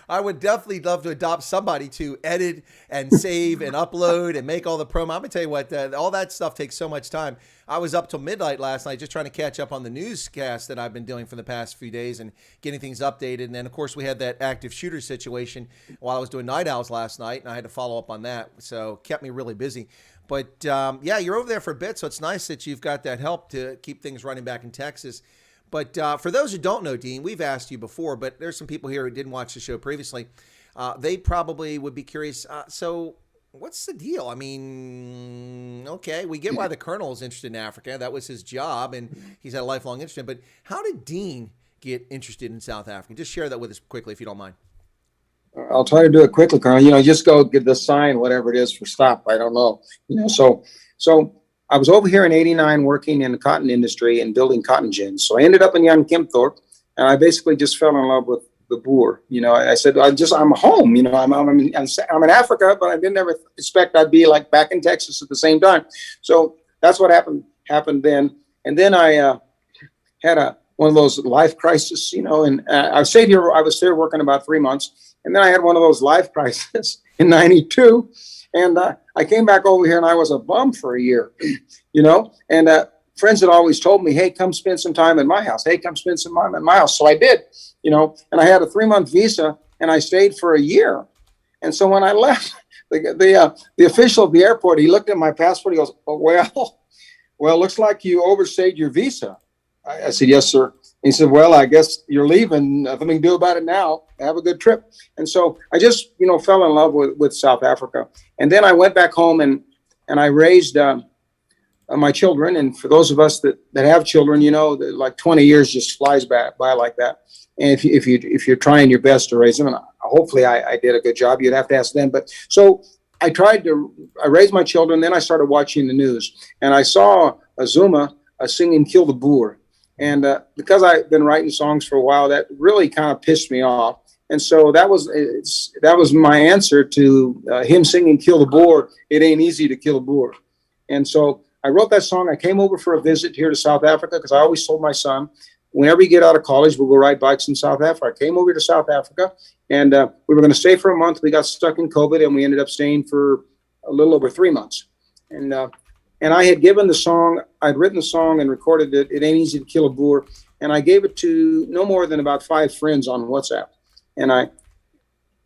I would definitely love to adopt somebody to edit and save and upload and make all the promo. I'm going to tell you what, all that stuff takes so much time. I was up till midnight last night just trying to catch up on the newscast that I've been doing for the past few days and getting things updated. And then, of course, we had that active shooter situation while I was doing Night Owls last night, and I had to follow up on that. So kept me really busy. But, you're over there for a bit, so it's nice that you've got that help to keep things running back in Texas. But for those who don't know, Dean, we've asked you before, but there's some people here who didn't watch the show previously. They probably would be curious. So what's the deal? I mean, okay, we get why the colonel is interested in Africa. That was his job, and he's had a lifelong interest in. But how did Dean get interested in South Africa? Just share that with us quickly, if you don't mind. I'll try to do it quickly, Colonel. Just go get the sign, whatever it is, for stop. I don't know. So I was over here in '89 working in the cotton industry and building cotton gins. So I ended up in Jan Kempthorpe, and I basically just fell in love with the Boer. I said, I'm home. I'm in Africa, but I didn't ever expect I'd be like back in Texas at the same time. So that's what happened then. And then I had one of those life crises, and I stayed here. I was there working about 3 months, and then I had one of those life crises in '92. And I came back over here and I was a bum for a year, and friends had always told me, hey, come spend some time at my house. Hey, come spend some time at my house. So I did, and I had a 3-month visa and I stayed for a year. And so when I left, the official at the airport, he looked at my passport. He goes, oh, well, looks like you overstayed your visa. I said, yes, sir. He said, well, I guess you're leaving. Nothing we can do about it now. Have a good trip. And so I just, fell in love with South Africa. And then I went back home and I raised my children. And for those of us that have children, like 20 years just flies by like that. And if you're trying your best to raise them, and hopefully I did a good job, you'd have to ask them. But so I raised my children. Then I started watching the news and I saw Zuma singing Kill the Boer. And because I've been writing songs for a while, that really kind of pissed me off. And so that was my answer to him singing Kill the Boer. It ain't easy to kill a Boer. And so I wrote that song. I came over for a visit here to South Africa because I always told my son, whenever you get out of college, we'll go ride bikes in South Africa. I came over to South Africa and we were going to stay for a month. We got stuck in COVID and we ended up staying for a little over 3 months. And I had given the song, I'd written the song and recorded it. It ain't easy to kill a Boer. And I gave it to no more than about 5 friends on WhatsApp.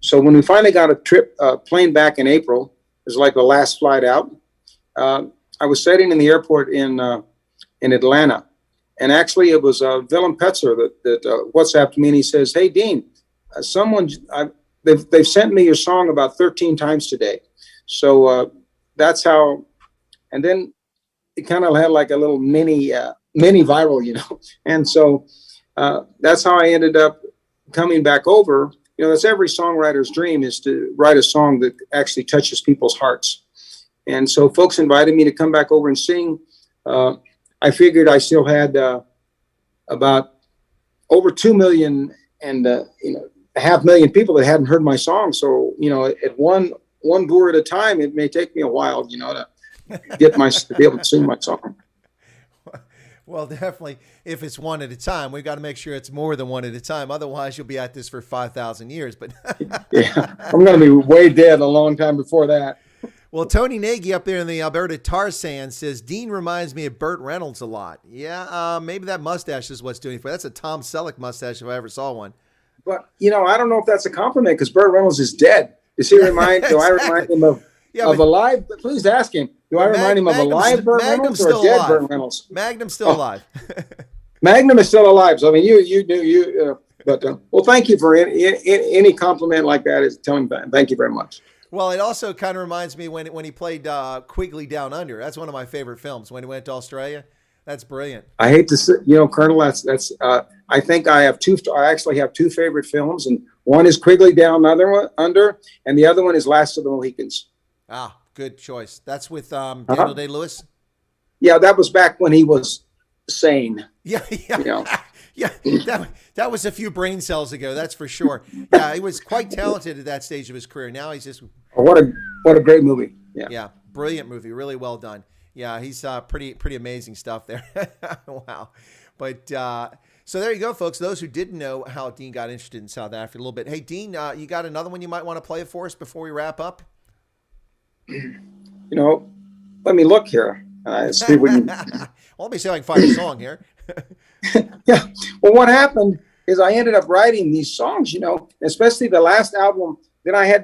So when we finally got a plane back in April, it was like the last flight out. I was sitting in the airport in Atlanta. And actually it was Willem Petzer that WhatsApped me and he says, hey, Dean, they've sent me your song about 13 times today. So that's how. And then it kind of had like a little mini viral, And so that's how I ended up coming back over. That's every songwriter's dream, is to write a song that actually touches people's hearts. And so folks invited me to come back over and sing. I figured I still had about over 2 million and, a 500,000 people that hadn't heard my song. So, at one Boer at a time, it may take me a while, to to be able to sing my song. Well, definitely, if it's one at a time, we've got to make sure it's more than one at a time. Otherwise, you'll be at this for 5,000 years. But yeah, I'm going to be way dead a long time before that. Well, Tony Nagy up there in the Alberta tar sands says, Dean reminds me of Burt Reynolds a lot. Yeah, maybe that mustache is what's doing it for. That's a Tom Selleck mustache if I ever saw one. But, I don't know if that's a compliment because Burt Reynolds is dead. Does he remind, do I remind him of alive? Please ask him. Do I remind him of alive Burt Reynolds or dead Burt Reynolds? Magnum's still alive. Magnum is still alive. So, I mean, well, thank you for any compliment like that. Is telling him thank you very much. Well, it also kind of reminds me when he played Quigley Down Under. That's one of my favorite films when he went to Australia. That's brilliant. I hate to say, Colonel, that's I think I actually have two favorite films, and one is Quigley Down Under, and the other one is Last of the Mohicans. Ah, good choice. That's with Daniel Day-Lewis. Yeah, that was back when he was sane. Yeah. Yeah, that was a few brain cells ago, that's for sure. Yeah, he was quite talented at that stage of his career. Now he's just what a great movie. Yeah, brilliant movie, really well done. Yeah, he's pretty amazing stuff there. Wow. But so there you go, folks. Those who didn't know how Dean got interested in South Africa a little bit. Hey, Dean, you got another one you might want to play for us before we wrap up? Let me look here. See what you... Well, let me see if I can find a song here. Yeah. Well, what happened is I ended up writing these songs, especially the last album. Then I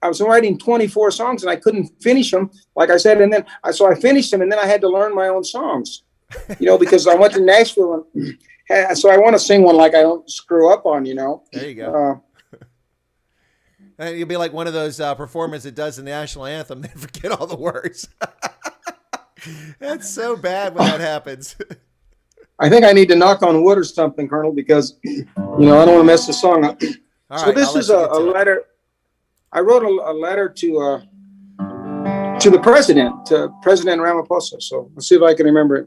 was writing 24 songs and I couldn't finish them, like I said. And then so I finished them and then I had to learn my own songs, because I went to Nashville. And so I want to sing one like I don't screw up on, There you go. You'll be like one of those performers that does the national anthem. They forget all the words. That's so bad when that happens. I think I need to knock on wood or something, Colonel, because, I don't want to mess the song up. All so right, this is a letter. I wrote a letter to the president, to President Ramaphosa. So let's see if I can remember it.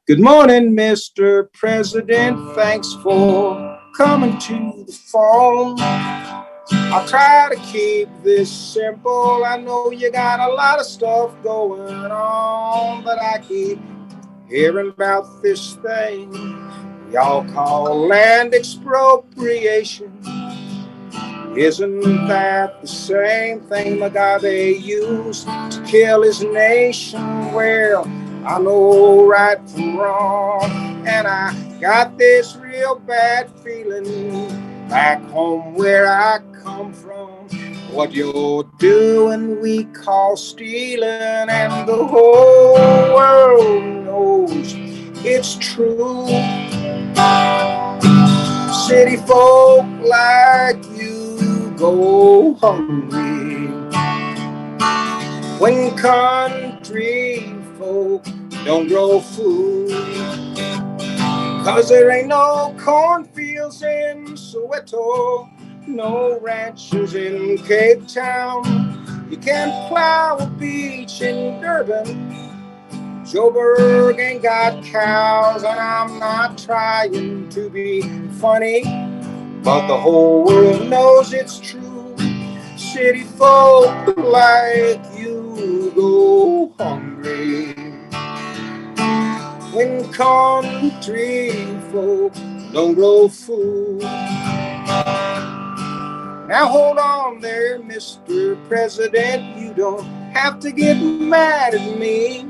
Good morning, Mr. President. Thanks for coming to the phone. I'll try to keep this simple. I know you got a lot of stuff going on, but I keep hearing about this thing y'all call land expropriation. Isn't that the same thing Mugabe used to kill his nation? Well, I know right from wrong, and I got this real bad feeling back home where I come from. What you're doing we call stealing, and the whole world knows it's true. City folk like you go hungry when country folk don't grow food. 'Cause there ain't no cornfields in Soweto, no ranches in Cape Town. You can't plow a beach in Durban. Joburg ain't got cows, and I'm not trying to be funny, but the whole world knows it's true. City folk like you go hungry when country folk don't grow food. Now hold on there, Mr. President, you don't have to get mad at me.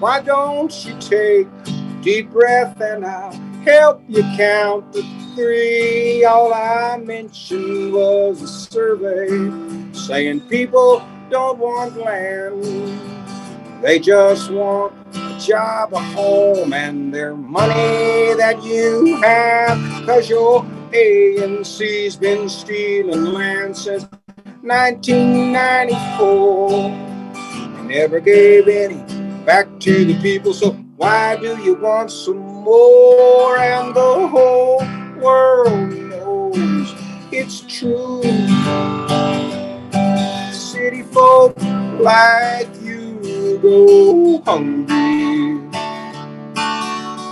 Why don't you take a deep breath and I'll help you count to 3. All I mentioned was a survey saying people don't want land. They just want a job, a home, and their money that you have. 'Cause your ANC's been stealing land since 1994. They never gave any back to the people, so why do you want some more? And the whole world knows it's true. city folk like you go hungry.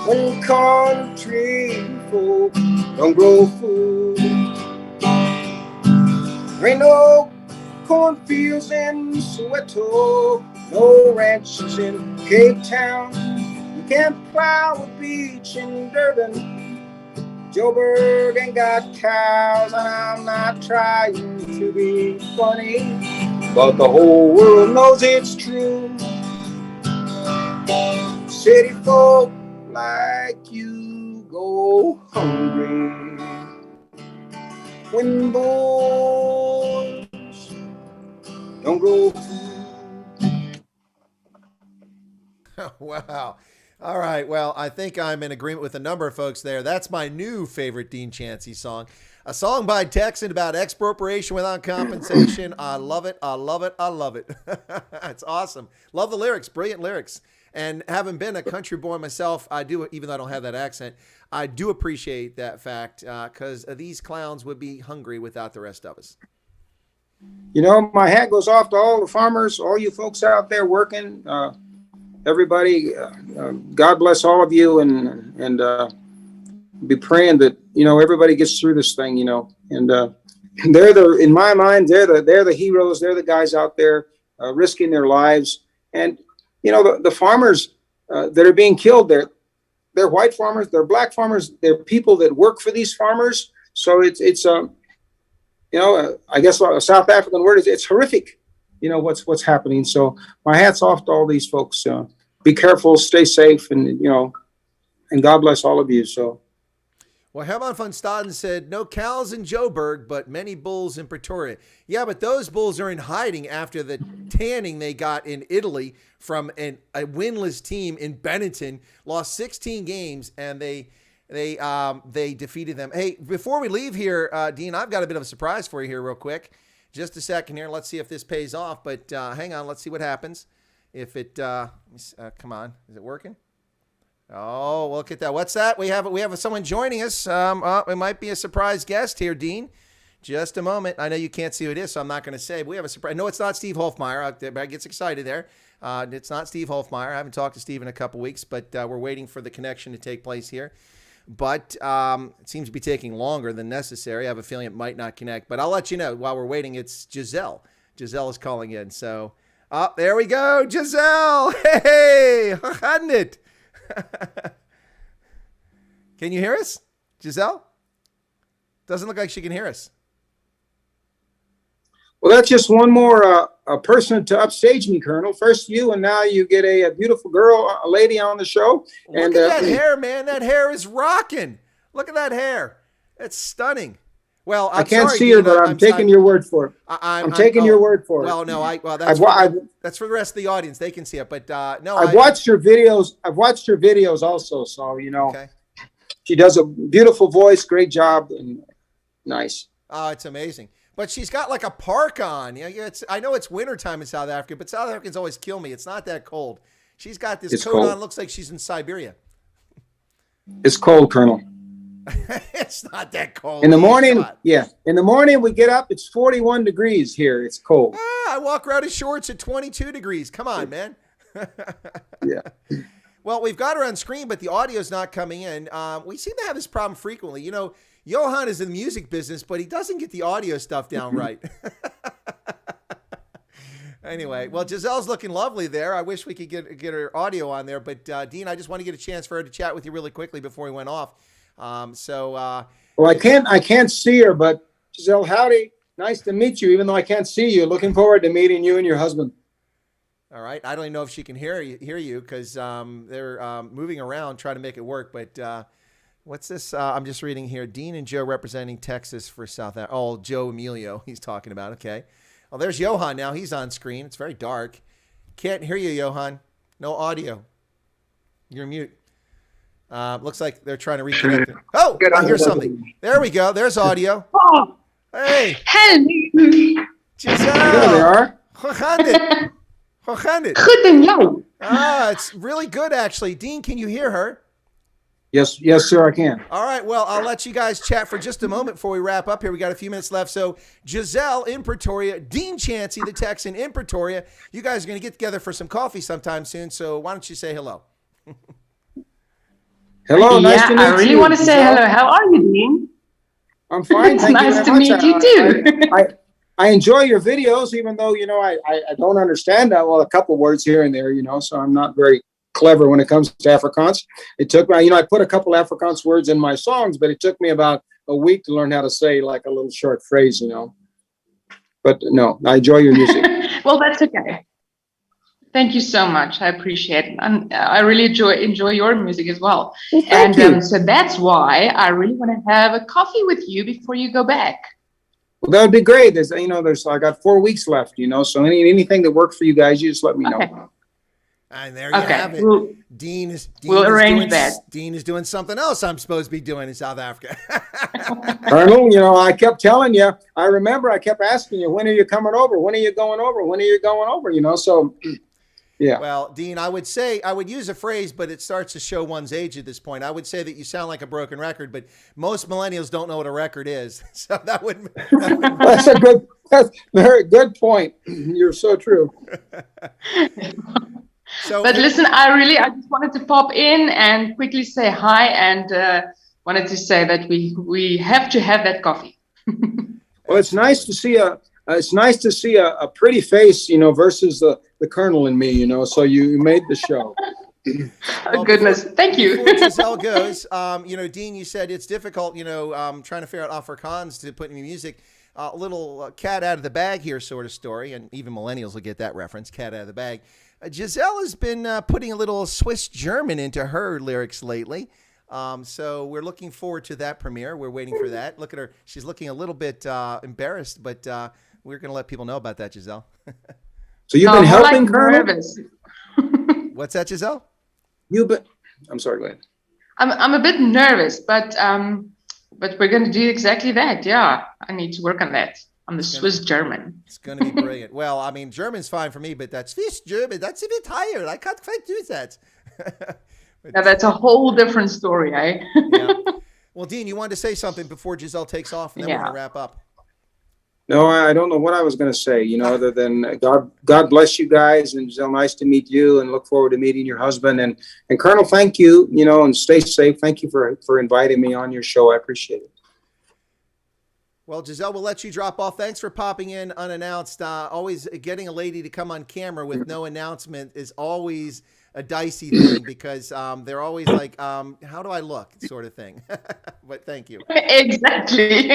When country folk don't grow food, there ain't no cornfields in Soweto, no ranches in Cape Town. You can't plow a beach in Durban. Joburg ain't got cows, and I'm not trying to be funny, but the whole world knows it's true. City folk like you go hungry when boys don't grow food. Wow. All right. Well, I think I'm in agreement with a number of folks there. That's my new favorite Dean Chancy song. A song by Texan about expropriation without compensation. I love it. I love it. I love it. It's awesome. Love the lyrics. Brilliant lyrics. And having been a country boy myself, I do, even though I don't have that accent, I do appreciate that fact because these clowns would be hungry without the rest of us. You know, my hat goes off to all the farmers, all you folks out there working. Everybody, God bless all of you, and be praying that, you know, everybody gets through this thing, you know. And in my mind, they're the heroes. They're the guys out there risking their lives. And you know, the farmers that are being killed, they're white farmers, they're black farmers, they're people that work for these farmers. So it's you know, I guess a South African word is it's horrific. You know, what's happening. So my hat's off to all these folks. Be careful, stay safe, and, you know, and God bless all of you. So. Well, Herman van Staden said, no cows in Joburg, but many bulls in Pretoria. Yeah, but those bulls are in hiding after the tanning they got in Italy from a winless team in Benetton, lost 16 games, and they defeated them. Hey, before we leave here, Dean, I've got a bit of a surprise for you here real quick. Just a second here. Let's see if this pays off. But hang on. Let's see what happens. If it come on. Is it working? Oh, look at that. What's that? We have someone joining us. It might be a surprise guest here, Dean. Just a moment. I know you can't see who it is, so I'm not going to say. But we have a surprise. No, it's not Steve Hofmeyr. Everybody gets excited there. It's not Steve Hofmeyr. I haven't talked to Steve in a couple weeks, but we're waiting for the connection to take place here. But it seems to be taking longer than necessary. I have a feeling it might not connect. But I'll let you know while we're waiting. It's Giselle. Giselle is calling in. So, there we go. Giselle. Hey, hadn't it? Can you hear us, Giselle? Doesn't look like she can hear us. Well, that's just one more a person to upstage me, Colonel. First you, and now you get a beautiful girl, a lady on the show. Look at that hair, man. That hair is rocking. Look at that hair. It's stunning. Well, I can't see her, but I'm taking your word for it. I'm taking your word for it. Well, no, that's for the rest of the audience. They can see it, but no. I've watched her videos. I've watched her videos also, so you know. Okay. She does a beautiful voice, great job, and nice. Oh, it's amazing. But she's got like a park on. You know, I know it's wintertime in South Africa, but South Africans always kill me. It's not that cold. She's got this coat on. Looks like she's in Siberia. It's cold, Colonel. It's not that cold. In the morning, yeah. In the morning, we get up. It's 41 degrees here. It's cold. I walk around in shorts at 22 degrees. Come on, man. Yeah. Well, we've got her on screen, but the audio's not coming in. We seem to have this problem frequently. You know, Johan is in the music business, but he doesn't get the audio stuff down right. Anyway, well, Giselle's looking lovely there. I wish we could get her audio on there. But, Dean, I just want to get a chance for her to chat with you really quickly before we went off. Well, I can't see her, but Giselle, howdy. Nice to meet you, even though I can't see you. Looking forward to meeting you and your husband. All right. I don't even know if she can hear you because they're moving around trying to make it work. But what's this? I'm just reading here. Dean and Joe representing Texas for South Africa. Oh, Joe Emilio he's talking about. Okay. Well, there's Johan now. He's on screen. It's very dark. Can't hear you, Johan. No audio. You're mute. Looks like they're trying to reconnect it. Oh, I hear something. There we go. There's audio. Oh, hey. Hello. Giselle. There they are. Hoe gaat it? Goed en jou. It's really good, actually. Dean, can you hear her? Yes, yes, sir, I can. All right, well, I'll let you guys chat for just a moment before we wrap up here. We got a few minutes left. So, Giselle in Pretoria, Dean Chancy, the Texan in Pretoria. You guys are going to get together for some coffee sometime soon. So, why don't you say hello? Hello, nice to meet you. I really want to say Giselle. hello. How are you, Dean? I'm fine. It's Thank you nice very to much. meet you too. I enjoy your videos, even though, I don't understand that well, a couple words here and there, so I'm not very clever when it comes to Afrikaans. It took me, I put a couple Afrikaans words in my songs, but it took me about a week to learn how to say like a little short phrase, But no, I enjoy your music. Well, that's okay. Thank you so much. I appreciate it. And I really enjoy your music as well. Well, thank you. So that's why I really want to have a coffee with you before you go back. Well, that would be great. I got 4 weeks left, so anything that works for you guys, you just let me know. Okay. And there you have it. Dean is doing something else I'm supposed to be doing in South Africa. Colonel, I kept telling you, I remember I kept asking you, when are you coming over? When are you going over? When are you going over? So yeah. Well, Dean, I would use a phrase, but it starts to show one's age at this point. I would say that you sound like a broken record, but most millennials don't know what a record is. So that would that's very good point. You're so true. But listen, I just wanted to pop in and quickly say hi, and wanted to say that we have to have that coffee. Well, it's nice to see a pretty face, versus the Colonel and me, so you made the show. Oh, goodness. Thank you. Before Giselle goes, Dean, you said it's difficult, trying to figure out Afrikaans to put in music. A little cat out of the bag here sort of story, and even millennials will get that reference, cat out of the bag. Giselle has been putting a little Swiss German into her lyrics lately. So we're looking forward to that premiere. We're waiting for that. Look at her. She's looking a little bit embarrassed, but we're going to let people know about that, Giselle. So you've been helping Colonel? Nervous. What's that, Giselle? I'm sorry, go ahead. I'm a bit nervous, but we're going to do exactly that. Yeah, I need to work on that. I'm the Swiss German. It's going to be brilliant. Well, I mean, German's fine for me, but that Swiss German, that's a bit higher. I can't quite do that. Now, that's a whole different story, eh? Yeah. Well, Dean, you wanted to say something before Giselle takes off, and then we're going to wrap up. No, I don't know what I was going to say, other than God bless you guys, and Giselle, nice to meet you, and look forward to meeting your husband. And Colonel, thank you, and stay safe. Thank you for inviting me on your show. I appreciate it. Well, Giselle, we'll let you drop off. Thanks for popping in unannounced. Always getting a lady to come on camera with no announcement is always a dicey thing because they're always like, how do I look sort of thing. But thank you. Exactly.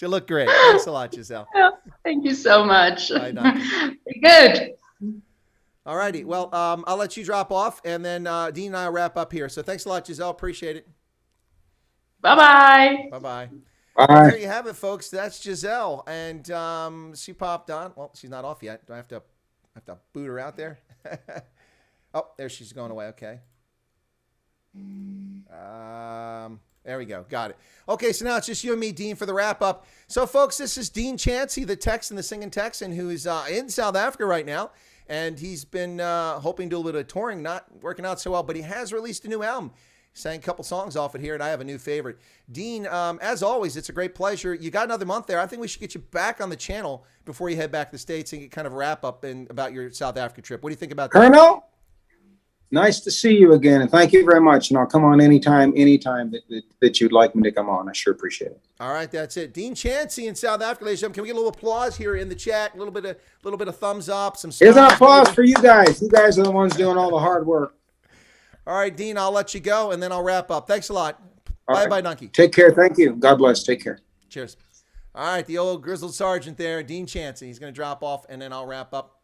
You look great. Thanks a lot, Giselle. Thank you so much. Bye, Doc. Good. All righty. Well, I'll let you drop off, and then Dean and I will wrap up here. So thanks a lot, Giselle. Appreciate it. Bye-bye. Bye-bye. All right. There you have it, folks. That's Giselle, and she popped on. Well, she's not off yet. Do I have to boot her out there? Oh, there she's going away. Okay. There we go. Got it. Okay, so now it's just you and me, Dean, for the wrap up. So, folks, this is Dean Chancy, the Texan, the singing Texan, who is in South Africa right now, and he's been hoping to do a little bit of touring, not working out so well, but he has released a new album. Sang a couple songs off it here, and I have a new favorite. Dean, as always, it's a great pleasure. You got another month there. I think we should get you back on the channel before you head back to the States and get kind of a wrap up about your South Africa trip. What do you think about that? Colonel, nice to see you again, and thank you very much. And I'll come on anytime that you'd like me to come on. I sure appreciate it. All right, that's it. Dean Chancy in South Africa, ladies and gentlemen. Can we get a little applause here in the chat? A little bit of thumbs up. Here's an applause for you guys. You guys are the ones doing all the hard work. All right, Dean, I'll let you go, and then I'll wrap up. Thanks a lot. Bye-bye, Donkey. Take care. Thank you. God bless. Take care. Cheers. All right, the old grizzled sergeant there, Dean Chancy. He's going to drop off, and then I'll wrap up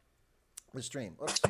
the stream. Oops.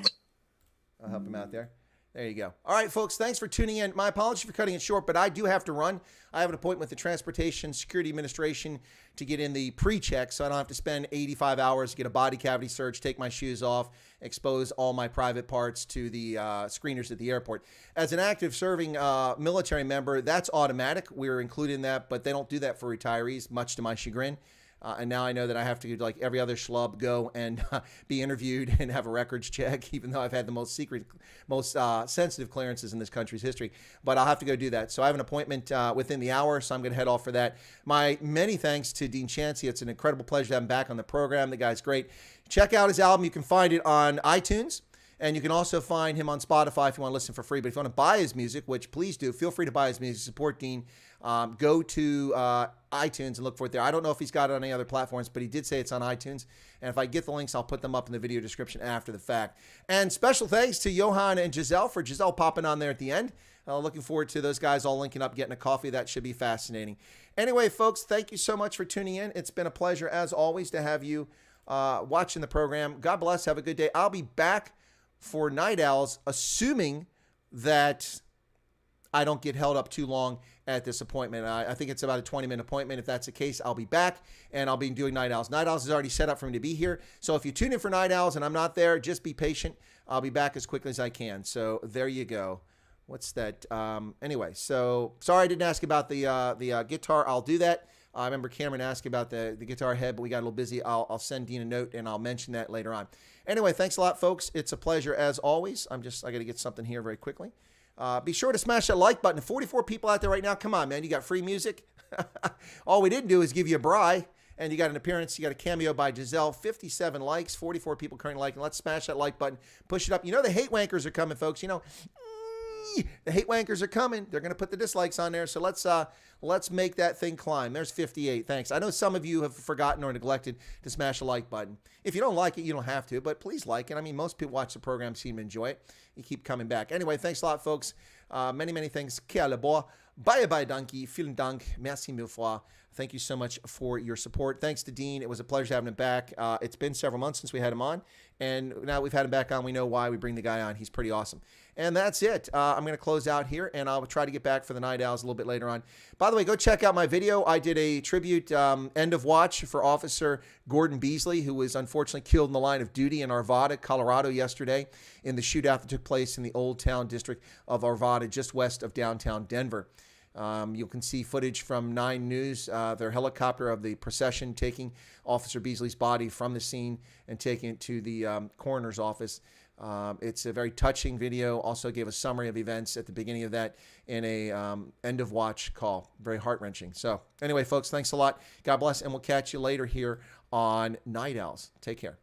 I'll help him out there. There you go. All right, folks, thanks for tuning in. My apologies for cutting it short, but I do have to run. I have an appointment with the Transportation Security Administration to get in the pre-check, so I don't have to spend 85 hours to get a body cavity search, take my shoes off, expose all my private parts to the screeners at the airport. As an active serving military member, that's automatic. We're included in that, but they don't do that for retirees, much to my chagrin. And now I know that I have to, like every other schlub, go and be interviewed and have a records check, even though I've had the most secret, most sensitive clearances in this country's history. But I'll have to go do that. So I have an appointment within the hour, so I'm going to head off for that. My many thanks to Dean Chancy. It's an incredible pleasure to have him back on the program. The guy's great. Check out his album. You can find it on iTunes. And you can also find him on Spotify if you want to listen for free. But if you want to buy his music, which please do, feel free to buy his music. Support Dean. Go to iTunes and look for it there. I don't know if he's got it on any other platforms, but he did say it's on iTunes. And if I get the links, I'll put them up in the video description after the fact. And special thanks to Johan and Giselle for Giselle popping on there at the end. Looking forward to those guys all linking up, getting a coffee. That should be fascinating. Anyway, folks, thank you so much for tuning in. It's been a pleasure, as always, to have you watching the program. God bless. Have a good day. I'll be back for Night Owls, assuming that I don't get held up too long at this appointment. I think it's about a 20-minute appointment. If that's the case, I'll be back, and I'll be doing Night Owls. Night Owls is already set up for me to be here. So if you tune in for Night Owls and I'm not there, just be patient. I'll be back as quickly as I can. So there you go. What's that? Anyway, so sorry I didn't ask about the guitar. I'll do that. I remember Cameron asking about the guitar head, but we got a little busy. I'll send Dean a note, and I'll mention that later on. Anyway, thanks a lot, folks. It's a pleasure, as always. I got to get something here very quickly. Be sure to smash that like button. 44 people out there right now. Come on, man. You got free music. All we didn't do is give you a bri, and you got an appearance. You got a cameo by Giselle. 57 likes, 44 people currently liking. Let's smash that like button. Push it up. You know the hate wankers are coming, folks. You know, the hate wankers are coming. They're going to put the dislikes on there. So let's make that thing climb. There's 58. Thanks. I know some of you have forgotten or neglected to smash the like button. If you don't like it, you don't have to, but please like it. I mean, most people watch the program, seem to enjoy it. You keep coming back. Anyway, thanks a lot, folks. Many, many thanks. Kia boa. Bye bye, donkey. Vielen Dank. Merci mille fois. Thank you so much for your support. Thanks to Dean. It was a pleasure having him back. It's been several months since we had him on, and now we've had him back on. We know why we bring the guy on. He's pretty awesome. And that's it. I'm going to close out here, and I'll try to get back for the Night Owls a little bit later on. By the way, go check out my video. I did a tribute end of watch for Officer Gordon Beasley, who was unfortunately killed in the line of duty in Arvada, Colorado yesterday in the shootout that took place in the Old Town district of Arvada, just west of downtown Denver. You can see footage from 9 News, their helicopter of the procession taking Officer Beasley's body from the scene and taking it to the coroner's office. It's a very touching video. Also gave a summary of events at the beginning of that in a end of watch call. Very heart-wrenching. So anyway, folks, thanks a lot. God bless, and we'll catch you later here on Night Owls. Take care.